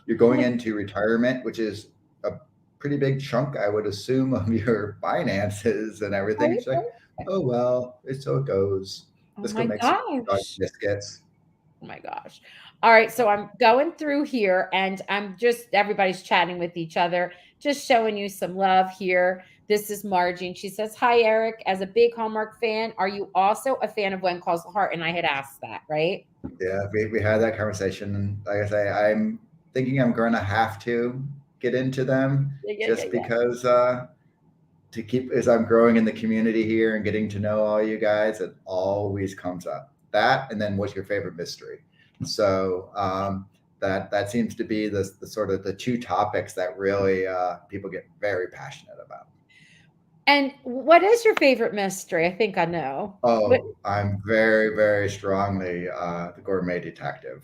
you're going into retirement, which is a pretty big chunk, I would assume, of your finances and everything. Right, It's like, right. oh, well, it's so it goes. Oh Let's go my make some dog gosh. biscuits. Oh my gosh. All right. So I'm going through here and everybody's chatting with each other, just showing you some love here. This is Margie. And she says, Hi, Eric. As a big Hallmark fan, are you also a fan of When Calls the Heart? And I had asked that, right? Yeah, we had that conversation. And like I say, I'm thinking I'm going to have to get into them Yeah, yeah, yeah, just yeah. because to keep, as I'm growing in the community here and getting to know all you guys, it always comes up. That, and then what's your favorite mystery? So that seems to be the sort of the two topics that really people get very passionate about. And what is your favorite mystery? I think I know. What Oh, I'm very, very strongly the gourmet detective.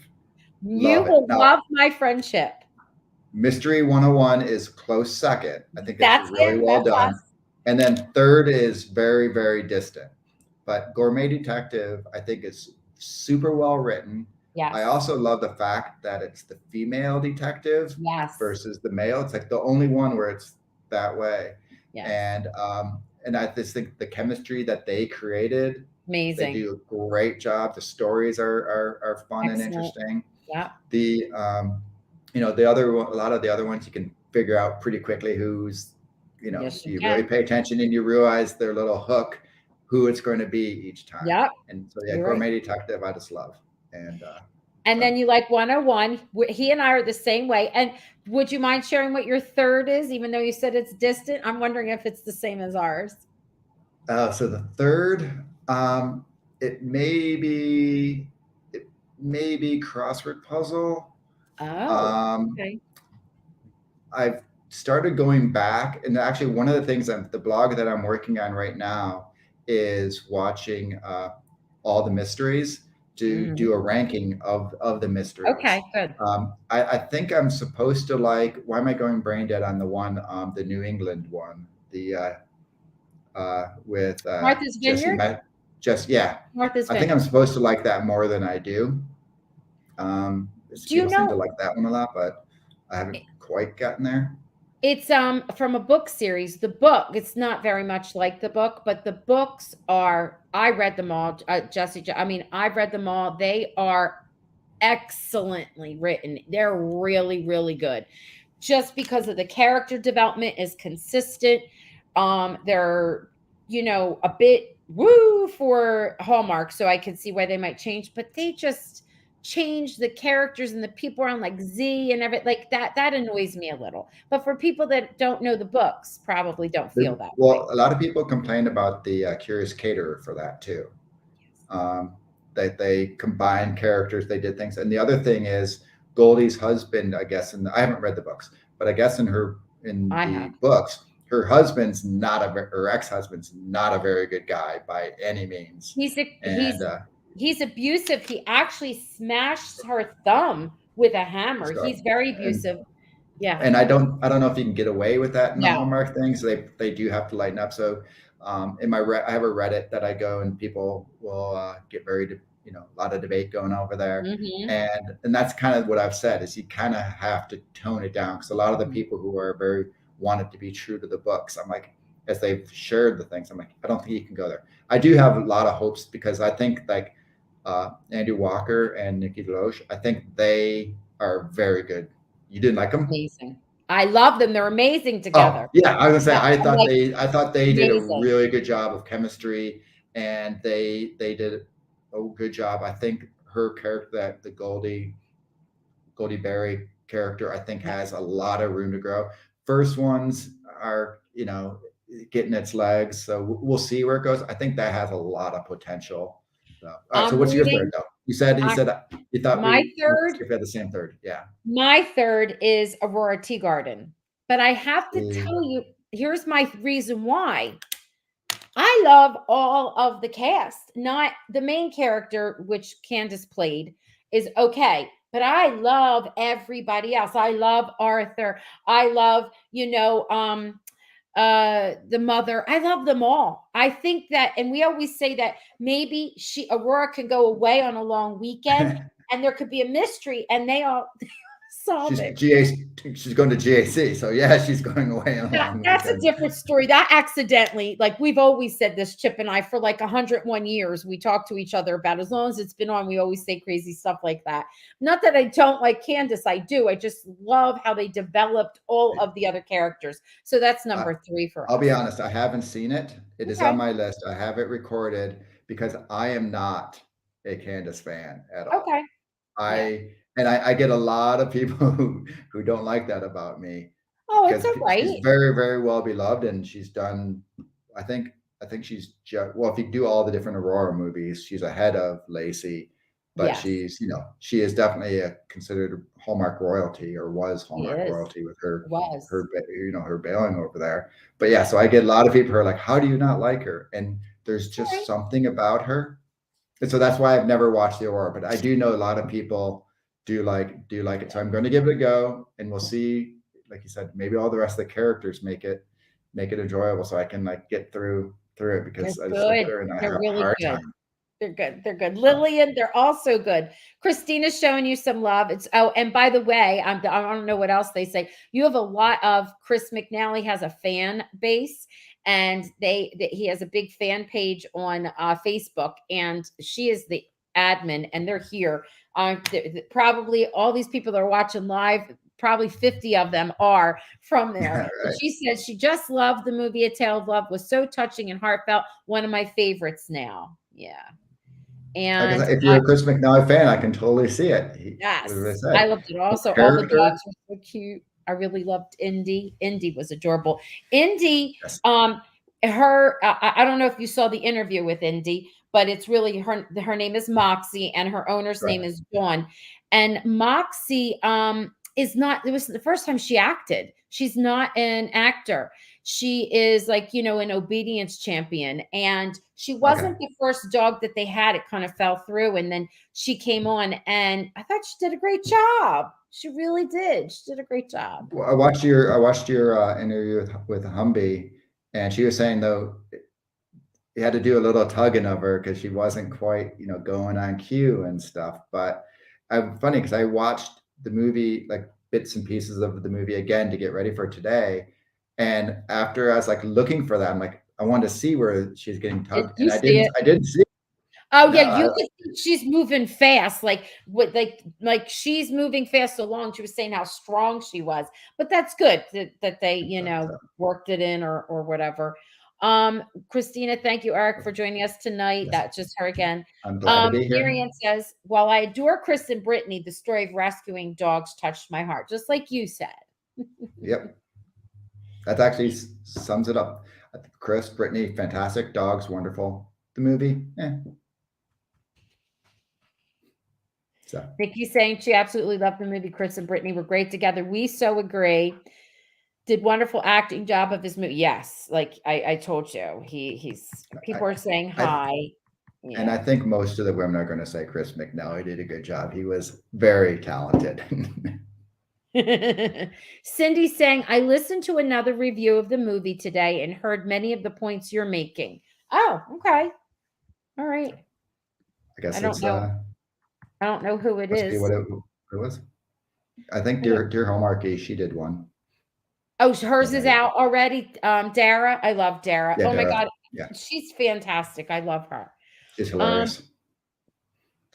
you Love it. will Now, love my friendship. Mystery 101 is close second. I think it's That's really him. well That's us. done. And then third is very, very distant. But Gourmet Detective, I think, is super well written. I Yes. also love the fact that it's the female detective Yes. versus the male. It's like the only one where it's that way. Yes. And I just think the chemistry that they created, they Amazing. do a great job. The stories are fun and Excellent. interesting. Yeah. The the other a lot of the other ones you can figure out pretty quickly who's, Yes, you you really can. pay attention and you realize their little hook, who it's going to be each time. Yep. And so yeah, You're right. Gourmet Detective I just love. And And so then you like 101. He and I are the same way. And would you mind sharing what your third is, even though you said it's distant? I'm wondering if it's the same as ours. so the third, it may be it may be crossword puzzle. Oh, Um, okay. I've started going back, and actually, one of the things the blog that I'm working on right now is watching all the mysteries to Mhm. do a ranking of the mysteries. Okay, good. I think I'm supposed to like. Why am I going brain dead on the one, the New England one, the with Martha's Jesse Vineyard? Met. Just yeah, Martha's I think I'm Vineyard. supposed to like that more than I do. Do you People seem to know like that one a lot, but I haven't quite gotten there. it's from a book series. The book, it's not very much like the book, but the books are I read them all, Jesse. I mean, I've read them all. They are excellently written. They're really, really good. Just because of the character development is consistent. They're, a bit woo for Hallmark, so I can see why they might change, but they just change the characters and the people around like Z and everything like that. That annoys me a little. But for people that don't know the books, probably don't feel that way. Well, a lot of people complained about the Curious Caterer for that too. Um, that they combined characters, they did things, and the other thing is Goldie's husband. I guess, and I haven't read the books, but I guess in I the have. books, her ex-husband's not a very good guy by any means, He's a, and he's abusive. He actually smashed her thumb with a hammer. so He's very and abusive. Yeah. I don't know if you can get away with that in the No. Hallmark things. They do have to lighten up. So I have a Reddit that I go, and people will get a lot of debate going over there, Mhm. and that's kind of what I've said is you kind of have to tone it down because a lot of the Mhm. people who are very wanted to be true to the books, I'm like, as they've shared the things, I'm like, I don't think you can go there. I do have a lot of hopes because I think like Andy Walker and Nikki Deloche, I think they are very good. You didn't like them? Amazing. I love them. They're amazing Oh together. yeah, I was gonna Yeah, say I'm like, I thought they did a amazing. really good job of chemistry, and they did a good job. I think her character, that the Goldie Berry character, I think Yeah. has a lot of room to grow. First ones are getting its legs, so we'll see where it goes. I think that has a lot of potential. So, all right, so I'm what's your third reading though? You I said you thought my we third had the same third. Yeah. my third is Aurora Teagarden. But I have to See, tell you, here's my reason why. I love all of the cast. Not the main character, which Candace played, is okay. But I love everybody else. I love Arthur. I love, the mother. I love them all. I think that, and we always say that maybe Aurora can go away on a long weekend and there could be a mystery and they all solve she's it. she's going to GAC, so yeah, she's going away on a long That's a weekend. different story. That accidentally, like we've always said this, Chip and I, for like 101 years, we talk to each other about, as long as it's been on, we always say crazy stuff like that. Not that I don't like Candace, I do. I just love how they developed all of the other characters. So that's I, number three for I'll be us. honest, I haven't seen it. It is on Okay. my list. I have it recorded because I am not a Candace fan at all. Okay. Yeah. I get a lot of people who don't like that about me Oh, it's because all she's right. very, very well beloved, and she's done. I think she's well. If you do all the different Aurora movies, she's ahead of Lacey, but Yes, she is definitely considered Hallmark royalty, or was he Hallmark is. royalty with her Was. her bailing over there. But yeah, so I get a lot of people who are like, "How do you not like her?" And there's It's all just right. something about her, and so that's why I've never watched the Aurora. But I do know a lot of people do like it. So I'm going to give it a go, and we'll see. Like you said, maybe all the rest of the characters make it enjoyable, so I can like get through it They're because I just look at good. her and I They're have a really hard good. time. They're good. They're good. So, Lillian, they're also good. Christina's showing you some love. It's and by the way, I don't know what else they say. You have a lot of Chris McNally has a fan base, and he has a big fan page on Facebook, and she is the admin, and they're here. Probably all these people that are watching live. Probably 50 of them are from there. yeah, And right. she said she just loved the movie A Tale of Love, was so touching and heartfelt. One of my favorites now. Yeah. Like I And said, if you're a Chris McNally fan, I can totally see it. As I yes, I said, loved it the also. All the character. dogs were so cute. I really loved Indy. Indy was adorable. Indy, Yes. her, I don't know if you saw the interview with Indy, but it's really her name is Moxie and her owner's name Right. is Dawn. And Moxie is not, it was the first time she acted. She's not an actor. She is like, an obedience champion. And she Okay. wasn't the first dog that they had. It kind of fell through. And then she came on and I thought she did a great job. She really did. She did a great job. Well, I watched your interview with Humby, and she was saying though you had to do a little tugging of her because she wasn't quite going on cue and stuff. But I'm funny because I watched the movie, like bits and pieces of the movie again to get ready for today, and after I was like looking for that, I'm like I wanted to see where she's getting Did tugged, and you see it? I didn't see it. Oh No, yeah, you could see she's moving fast, like what, like she's moving fast along. She was saying how strong she was, but that's good that they so worked it in or whatever. Christina, thank you, Eric, for joining us tonight. yes, That's just her again. I'm glad to be here. Marianne says, while I adore Chris and Brittany, the story of rescuing dogs touched my heart, just like you said. Yep, that actually sums it up. Chris, Brittany, fantastic. Dogs, wonderful. The movie, so. Nikki saying she absolutely loved the movie. Chris and Brittany were great together. We so agree. Did wonderful acting job of his movie. Yes, like I told you, he's I, people are saying I hi. And I Yeah. think most of the women are going to say Chris McNally did a good job. He was very talented. Cindy saying, I listened to another review of the movie today and heard many of the points you're making. Oh, okay. All right. I guess I don't it's know. I don't know who it must be is. what it was. I think I don't. Dear Hallmarky, she did one. Oh, hers is Already. out already. Dara. I love Dara. Yeah, Oh my Dara. God. Yeah, She's fantastic. I love her. she's Um, hilarious.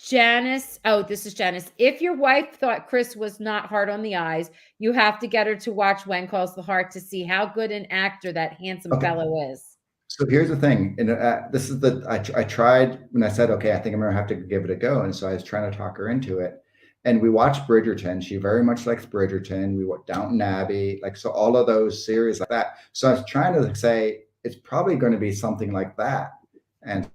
Janice, oh, this is Janice. If your wife thought Chris was not hard on the eyes, you have to get her to watch When Calls the Heart to see how good an actor that handsome Okay, fellow is. so here's the thing, and this is I tried when I said okay, I think I'm gonna have to give it a go, and so I was trying to talk her into it, and we watched Bridgerton. She very much likes Bridgerton. We went Downton Abbey, like so all of those series like that. So I was trying to say it's probably going to be something like that and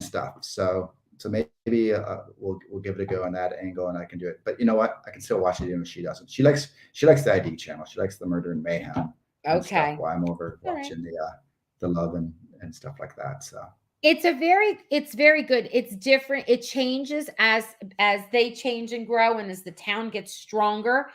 stuff. So maybe we'll give it a go on that angle, and I can do it. But you know what? I can still watch it even if she doesn't. She likes the ID channel. She likes the Murder and Mayhem and stuff. Okay. While I'm over All right. watching the love and stuff like that. So It's very good. It's different. It changes as they change and grow and as the town gets stronger.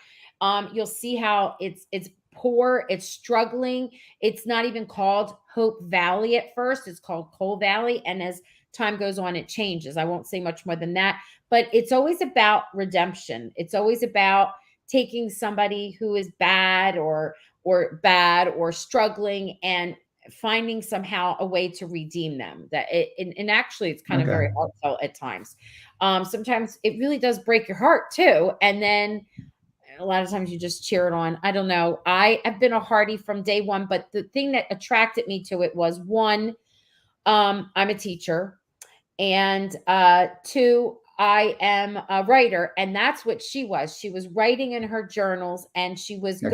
You'll see how it's poor, it's struggling. It's not even called Hope Valley at first. It's called Coal Valley. And as time goes on, it changes. I won't say much more than that, but it's always about redemption. It's always about taking somebody who is bad or struggling and finding somehow a way to redeem them that and actually it's kind of very okay, heartfelt at times. Sometimes it really does break your heart too, and then a lot of times you just cheer it on. I don't know, I have been a Hardy from day one, but the thing that attracted me to it was one, I'm a teacher, and two, I am a writer, and that's what she was. She was writing in her journals, and she was okay.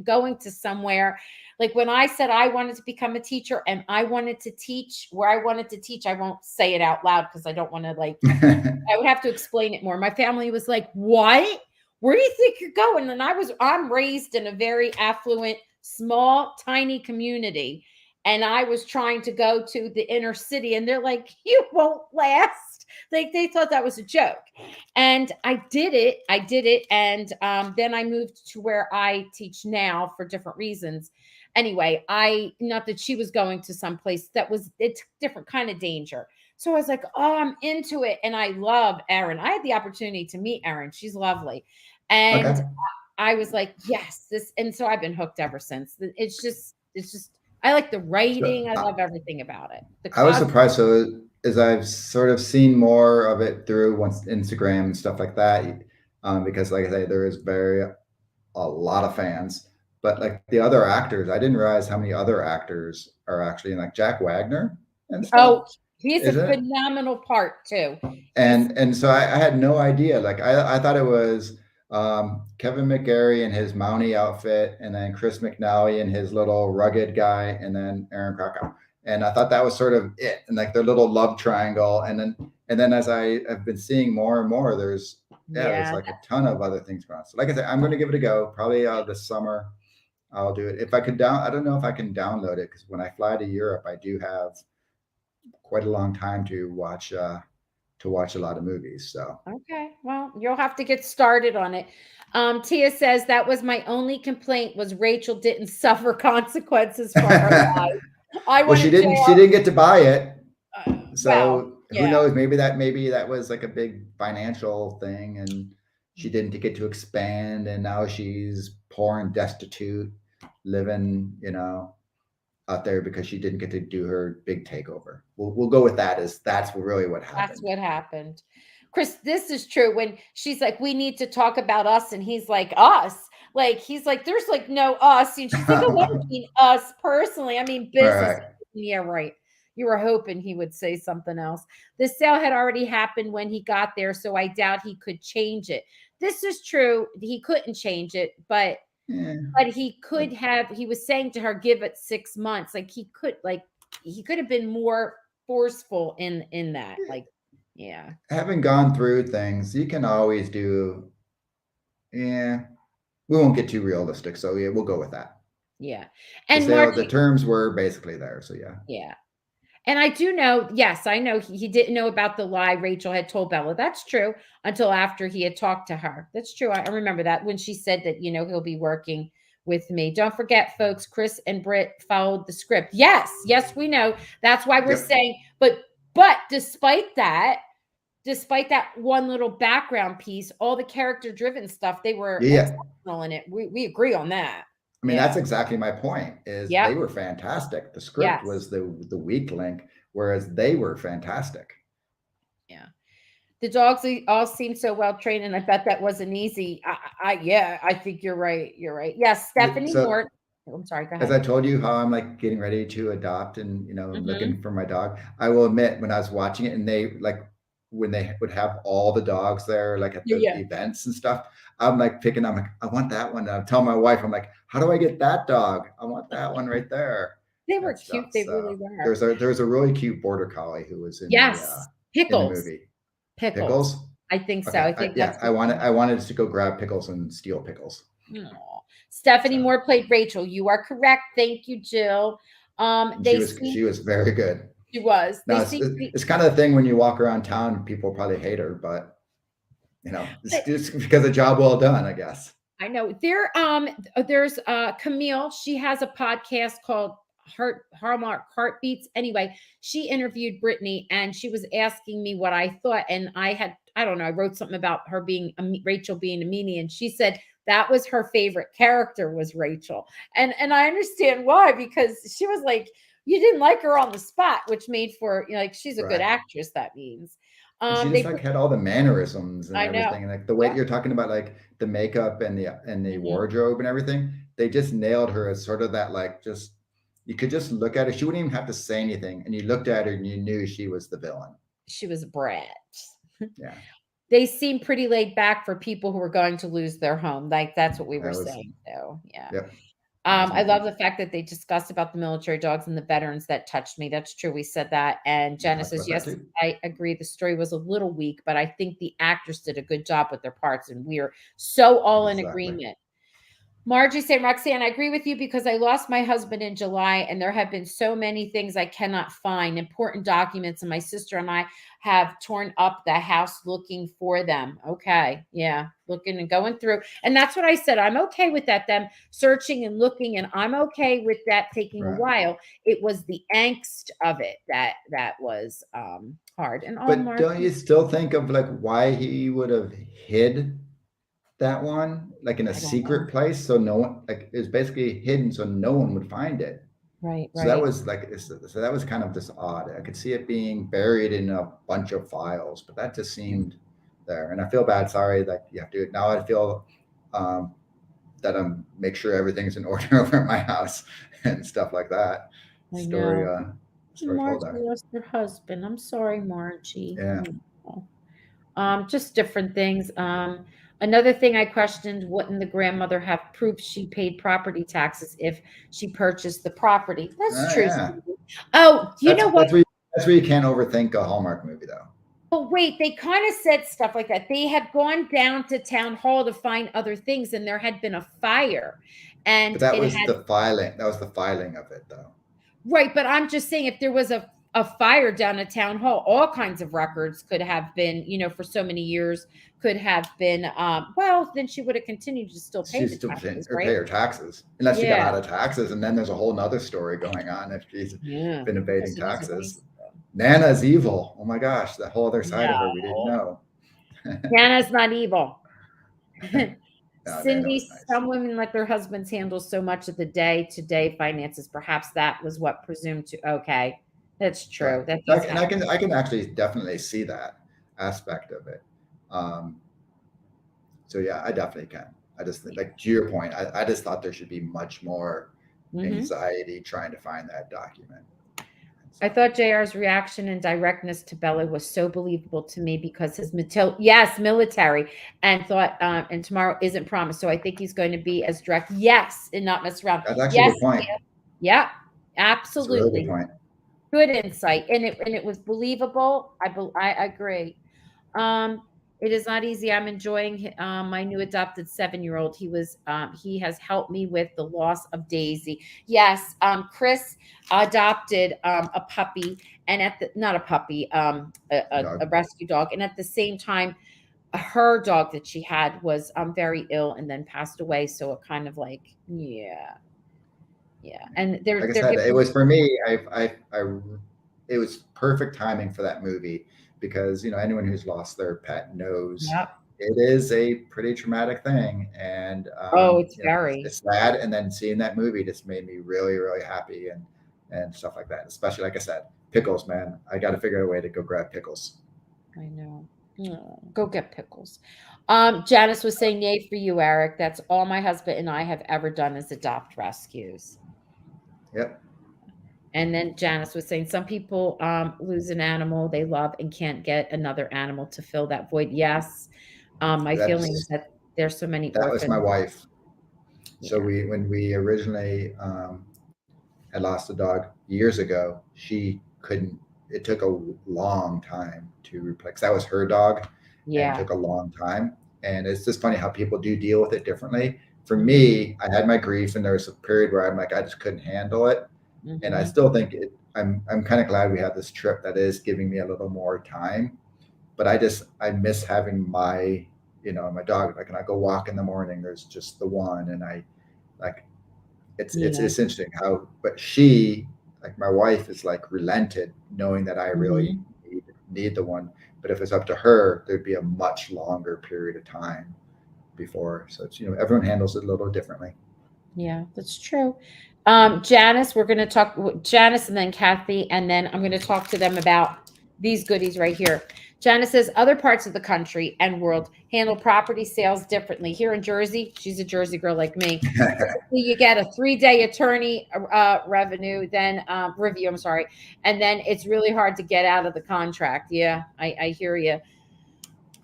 going to somewhere. Like when I said I wanted to become a teacher and I wanted to teach where I wanted to teach, I won't say it out loud because I don't want to like. I would have to explain it more. My family was like, "What? Where do you think you're going?" And I'm raised in a very affluent, small, tiny community. And I was trying to go to the inner city, and they're like, "You won't last." Like they thought that was a joke. And I did it. I did it. And then I moved to where I teach now for different reasons. Anyway, not that she was going to some place that was it's different kind of danger. So I was like, oh, I'm into it. And I love Erin. I had the opportunity to meet Erin. She's lovely. And Okay. I was like, yes, this. And so I've been hooked ever since. It's just, I like the So writing. I love everything about it. The I was cos. surprised. So as I've sort of seen more of it through once Instagram and stuff like that, because like I say, there is a lot of fans. But like the other actors, I didn't realize how many other actors are actually in like Jack Wagner and Oh, stuff. He's a isn't it? phenomenal part too. He's And so I had no idea. Like I thought it was Kevin McGarry in his Mountie outfit, and then Chris McNally in his little rugged guy, and then Aaron Krakow. And I thought that was sort of it, and like their little love triangle. And then as I have been seeing more and more, there's yeah. like a ton of other things going on. So like I said, I'm going to give it a go. Probably this summer, I'll do it. If I could I don't know if I can download it because when I fly to Europe, I do have quite a long time to watch a lot of movies. So Okay. Well, you'll have to get started on it. Tia says that was my only complaint was Rachel didn't suffer consequences for her life. I well, went to she jail. didn't get to buy it. Well, So who yeah. knows? Maybe that was like a big financial thing, and she didn't get to expand, and now she's poor and destitute, living out there because she didn't get to do her big takeover. We'll go with that as that's really what That's happened. what happened. Chris, this is true. When she's like, we need to talk about us, and he's like, us. Like, he's like, there's like no us. And she's like, oh, I don't mean us personally. I mean All business. right. Yeah, right. You were hoping he would say something else. The sale had already happened when he got there, so I doubt he could change it. This is true. He couldn't change it, Yeah. but he Like could have, he was saying to her, give it 6 months. He could have been more forceful in that. Like, yeah. having gone through things, you can always do. Yeah, we won't get too realistic, so yeah, we'll go with that. Yeah. The And sale, the Margie, terms were basically there, so yeah. yeah. And I do know, yes, I know he didn't know about the lie Rachel had told Bella. That's true until after he had talked to her. That's true. I remember that when she said that, he'll be working with me. Don't forget, folks, Chris and Britt followed the script. Yes, yes, we know. That's why we're Yep. saying, but despite that one little background piece, all the character driven stuff, they were Yeah. exceptional in it. We agree on that. I mean, Yeah. that's exactly my point. Is Yep. they were fantastic. The script Yes. was the weak link, whereas they were fantastic. Yeah. The dogs all seem so well trained, and I bet that wasn't easy. Yeah, I think you're right. You're right. Yes, Stephanie So Moore. I'm sorry. Go as ahead. I told you how I'm like getting ready to adopt and Hmm. looking for my dog, I will admit when I was watching it and they like when they would have all the dogs there like at Yeah, the yeah. events and stuff, I'm like I'm like, I want that one. And I'm telling my wife, I'm like, how do I get that dog? I want that one right there They were and cute. stuff. They really So were. there's a really cute border collie who was Yes, in the pickles. movie. Pickles. Pickles. I think so. Okay. I think Yeah, that's his name. I wanted to go grab pickles and steal pickles. Aw. Stephanie So Moore played Rachel. You are correct. Thank you, Jill. and They seem she was very good. she was. They Now seem it's kind of the thing when you walk around town, people probably hate her, but it's just because of job well done, I guess. I know there's Camille. She has a podcast called Hallmark Heartbeats. Anyway, she interviewed Brittany and she was asking me what I thought, and I don't know, I wrote something about her being Rachel being a meanie, and she said that was her favorite character was Rachel, and I understand why, because she was like, you didn't like her on the spot, which made for like she's a good Right. actress. That means And she just they like had all the mannerisms and I know. everything. And like the way Yeah. you're talking about like the makeup and the Mhm. wardrobe and everything, they just nailed her as sort of that like just you could just look at her. She wouldn't even have to say anything. And you looked at her and you knew she was the villain. She was a brat. Yeah. They seem pretty laid back for people who are going to lose their home. Like that's what we were That was saying. So yeah. yep. That was my I love point. the fact that they discussed about the military dogs and the veterans. That touched me. That's true. We said that. And We Jenna talked says, about that yes, too. I agree. The story was a little weak, but I think the actors did a good job with their parts. And we are so all in Exactly. agreement. Margie saying, Roxanne, I agree with you because I lost my husband in July and there have been so many things I cannot find, important documents, and my sister and I have torn up the house looking for them. Okay. Yeah. Looking and going through. And that's what I said. I'm okay with that, them searching and looking, and I'm okay with that taking a Right. while. It was the angst of it that was hard. And oh, But don't you Margie, still think of like why he would have hid that one like in a I don't know. secret place so no one like it was basically hidden so no one would find it. Right, So that right. was like so that was kind of just odd. I could see it being buried in a bunch of files, but that just seemed there. And I feel bad. Sorry, like you have to do it now. I feel um, that I'm make sure everything's in order over at my house and stuff like that. I Story. know. So I told Margie her. lost her husband. I'm sorry, Margie. Yeah. Oh. Just different things. Another thing I questioned, wouldn't the grandmother have proof she paid property taxes if she purchased the property? That's Oh true, yeah. Cindy. Oh, you That's know what? that's where you, that's where you can't overthink a Hallmark movie though. But wait, they kind of said stuff like that. They had gone down to town hall to find other things, and there had been a fire, But and that it was had the filing. That was the filing of it though. right. But I'm just saying, if there was a fire down at town hall, all kinds of records could have been, for so many years, could have been. Well, then she would have continued to still pay She's the still paying taxes, or pay right? her taxes unless she got Yeah, out of taxes, and then there's a whole nother story going on if she's yeah, been evading because it isn't taxes. nice. Nana's evil. Oh my gosh, that whole other side of her we didn't No, know. Nana's not evil. No, Nana Cindy, was nice. some women let their husbands handle so much of the day-to-day finances. Perhaps that was what presumed to. Okay, that's Right. true. That So does happen. I can actually definitely see that aspect of it. Um, so yeah, I definitely can. I just think, like to your point, I just thought there should be much more Hmm. anxiety trying to find that document. I So thought JR's reaction and directness to Bella was so believable to me because his yes, military, and thought, and tomorrow isn't promised. So I think he's going to be as direct, yes, and not mess around. that's actually a Yes, good point. yeah, That's a really good absolutely. point. Good insight. And it was believable. I agree. Um, it is not easy. I'm enjoying my new adopted 7-year-old. He has helped me with the loss of Daisy. Yes, Chris adopted a puppy, and at the not a puppy, Dog. a rescue dog, and at the same time, her dog that she had was very ill and then passed away. So it kind of like, yeah, yeah. And Like I they're said, it giving, was for me. It was perfect timing for that movie because anyone who's lost their pet knows yeah. it is a pretty traumatic thing, and Oh, it's very. it's sad. And then seeing that movie just made me really really happy and stuff like that. Especially like I said, pickles, man. I got to figure out a way to go grab pickles. I know. Oh, go get pickles. Janice was saying, "Yay for you, Eric. That's all my husband and I have ever done is adopt rescues." Yep, And then Janice was saying, "Some people lose an animal they love and can't get another animal to fill that void." Yes, my feeling is that's that there's so many that was my orphans. wife. So Yeah, when we originally had lost a dog years ago, she couldn't. It took a long time to replace. That was her dog, and it yeah. took a long time. And it's just funny how people do deal with it differently. For Hmm. me, I had my grief, and there was a period where I'm like, I just couldn't handle it. And I Hmm. still think it. I'm kind of glad we had this trip that is giving me a little more time. But I miss having my dog. Like, when I go walk in the morning, there's just the one, and I like Yeah. it's interesting how, but she, like my wife, is like relented knowing that I really Hmm. need the one. But if it's up to her, there'd be a much longer period of time before. So it's everyone handles it a little differently. Yeah, that's true. Janice, we're going to talk with Janice and then Kathy, and then I'm going to talk to them about these goodies right here. Janice says other parts of the country and world handle property sales differently. Here in Jersey, she's a Jersey girl like me. Typically, you get a 3-day attorney revenue, then review. I'm sorry, and then it's really hard to get out of the contract. Yeah, I hear you.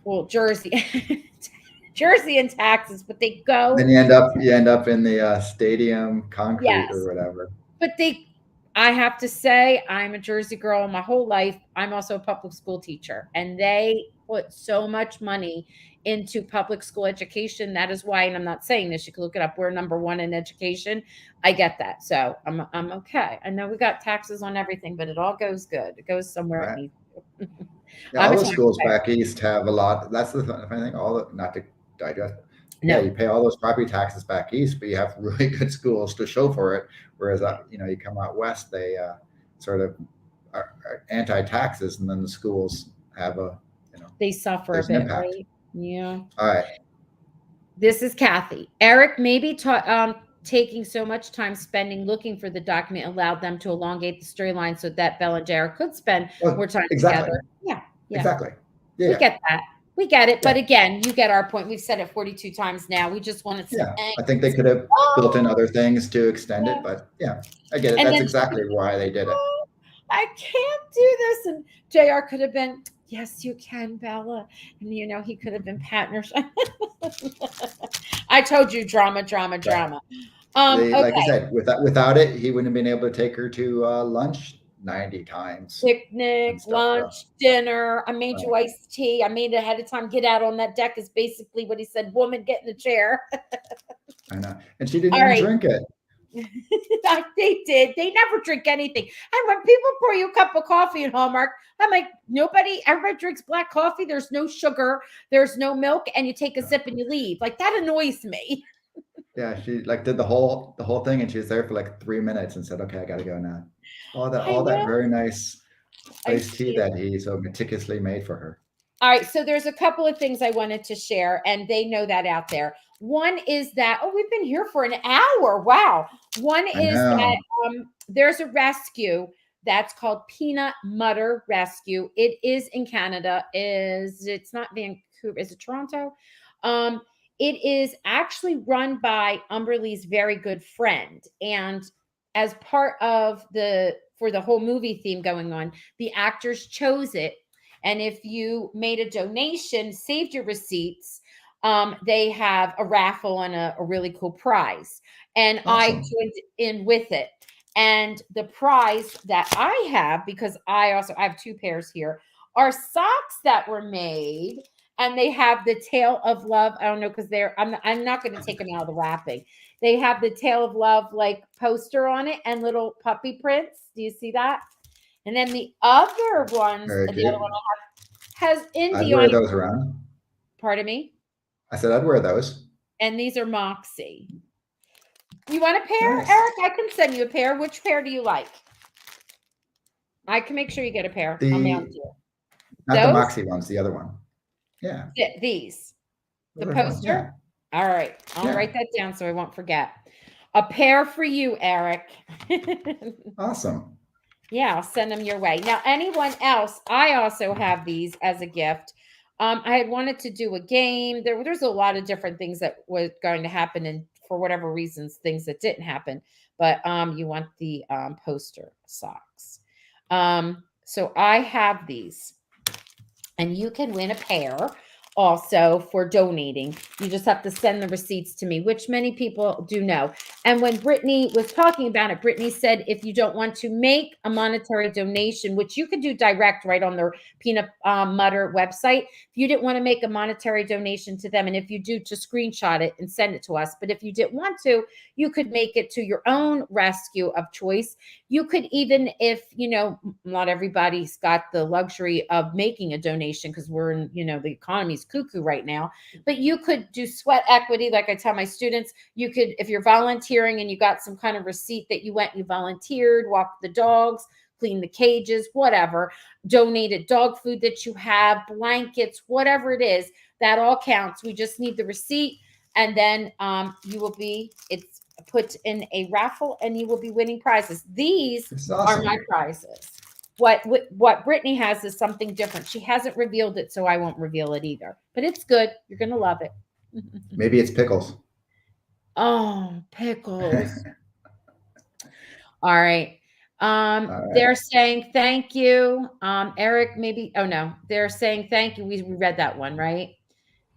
Well, Jersey, Jersey and taxes, but they Then go. you end up in the stadium concrete or Yes. whatever. But I have to say, I'm a Jersey girl my whole life. I'm also a public school teacher, and they put so much money into public school education. That is why, and I'm not saying this, you can look it up. We're number one in education. I get that. So I'm okay. I know we got taxes on everything, but it all goes good. It goes somewhere it Right. needs to. Yeah, I'm all a the schools taxpayer. back east have a lot. That's the funny thing. All the not to digest. Yeah, No, you pay all those property taxes back east, but you have really good schools to show for it. Whereas you come out west, they sort of are anti-taxes, and then the schools have they suffer a there's an bit, impact. right? Yeah. All right, This is Kathy. Eric maybe taking so much time spending looking for the document allowed them to elongate the storyline so that Belle and Jared could spend well, more time exactly, together. Yeah, yeah, exactly. Yeah, we yeah, get that. We get it. But yeah. again, you get our point. We've said it 42 times now. We just wanted some Yeah. I think they angst. could have built in Oh, other things to extend yeah. it, but yeah, I get it. And That's then exactly why they did it. I can't do this. And JR could have been, yes, you can, Bella. And he could have been patting her. I told you, drama, drama, But drama. like I Okay. said, without it, he wouldn't have been able to take her to lunch 90 times Picnic, and stuff. lunch, So, dinner. I made you right. iced tea. I made it ahead of time. Get out on that deck is basically what he said. Woman, get in the chair. I know. And she didn't All even right. drink it. They did. They never drink anything. And when people pour you a cup of coffee in Hallmark, I'm like, everybody drinks black coffee. There's no sugar, there's no milk, and you take a sip and you leave. Like that annoys me. Yeah, she like did the whole thing, and she was there for like 3 minutes and said, "Okay, I got to go now." All that I all that know. very nice iced Iced tea tea. that he so meticulously made for her. All right, so there's a couple of things I wanted to share, and they know that out there. One is that, oh, we've been here for an hour. Wow. One I is that know. there's a rescue that's called Peanut Mutter Rescue. It is in Canada. It's not Vancouver? Is it Toronto? Um, it is actually run by Umberly's very good friend, and as part of for the whole movie theme going on, the actors chose it, and if you made a donation, saved your receipts, they have a raffle and a really cool prize. And I Awesome. joined in with it. And the prize that I have, because I have two pairs here, are socks that were made. And they have the tail of love. I don't know because I'm not going to take them out of the wrapping. They have the tail of love like poster on it and little puppy prints. Do you see that? And then the other ones, Very the other one cute. has I'd Indy on wear it. those around. Pardon me. I said I'd wear those. And these are Moxie. You want a pair, Nice. Eric? I can send you a pair. Which pair do you like? I can make sure you get a pair. I'll mail them The to you. not the Those? Moxie ones, the other one. Yeah, These. The those are fun. poster? Yeah, All right. I'll yeah. write that down so I won't forget. A pair for you, Eric. Awesome. Yeah, I'll send them your way. Now, anyone else, I also have these as a gift. I had wanted to do a game. There's a lot of different things that were going to happen, and for whatever reasons, things that didn't happen. But you want the poster socks. So I have these, and you can win a pair also for donating. You just have to send the receipts to me, which many people do know. And when Brittany was talking about it, Brittany said if you don't want to make a monetary donation, which you could do direct right on their Peanut Mutter website, if you didn't want to make a monetary donation to them, and if you do, to screenshot it and send it to us. But if you didn't want to, you could make it to your own rescue of choice. You could even, if not everybody's got the luxury of making a donation because we're in, the economy's cuckoo right now, but you could do sweat equity. Like I tell my students, you could, if you're volunteering and you got some kind of receipt that you went, you volunteered, walked the dogs, clean the cages, whatever, donated dog food that you have, blankets, whatever it is, that all counts. We just need the receipt, and then it's put in a raffle, and you will be winning prizes. These This is are my awesome. prizes. What Brittany has is something different. She hasn't revealed it, so I won't reveal it either. But it's good. You're gonna love it. Maybe it's pickles. Oh, pickles. All right. All right. They're saying thank you. Eric, maybe, oh no, they're saying thank you. We read that one, right?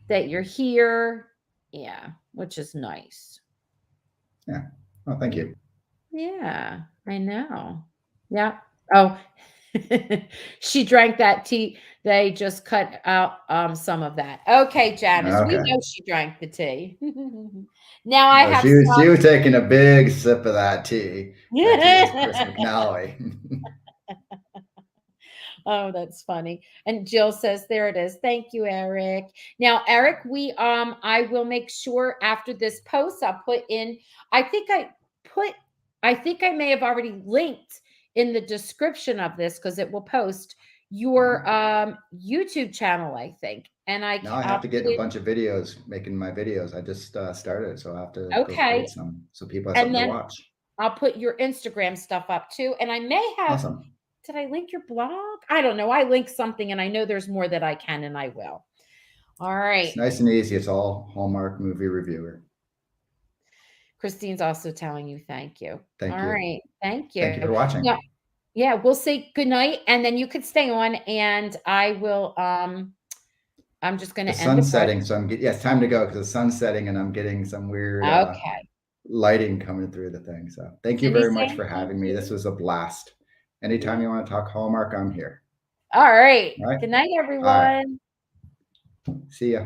That you're here. Yeah, which is nice. Yeah. Oh, thank you. Yeah, I know. Yeah. Oh, she drank that tea. They just cut out some of that. Okay, Janice, we Okay. know she drank the tea. Now I Oh, have she was taking a big sip of that tea. Bet you it was Chris some. McNally. Oh, that's funny. And Jill says, there it is. Thank you, Eric. Now, Eric, I will make sure after this post, I'll put in, I think I put, I think I may have already linked in the description of this because it will post your Oh. YouTube channel, I think. And Now I I'll have to put get a it, bunch of videos, making my videos. I just started, so I have to go okay. create some so people have And something to then watch. I'll put your Instagram stuff up too. And I may have, Awesome. did I link your blog? I don't know. I linked something and I know there's more that I can and I will. All It's right. nice and easy. It's all Hallmark movie reviewer. Christine's also telling you thank you. Thank All you. right. Thank Thank you you. for Now, watching. Yeah, we'll say goodnight, and then you could stay on, and I will, I'm just gonna The end the sun's setting, broadcast. so yeah, it's time to go because the sun's setting and I'm getting some weird Okay. lighting coming through the thing. So thank you Cindy very much saying for thank having me. This you. was a blast. Anytime Yeah. you want to talk Hallmark, I'm here. All right. All right. Good night, All right. everyone. See ya.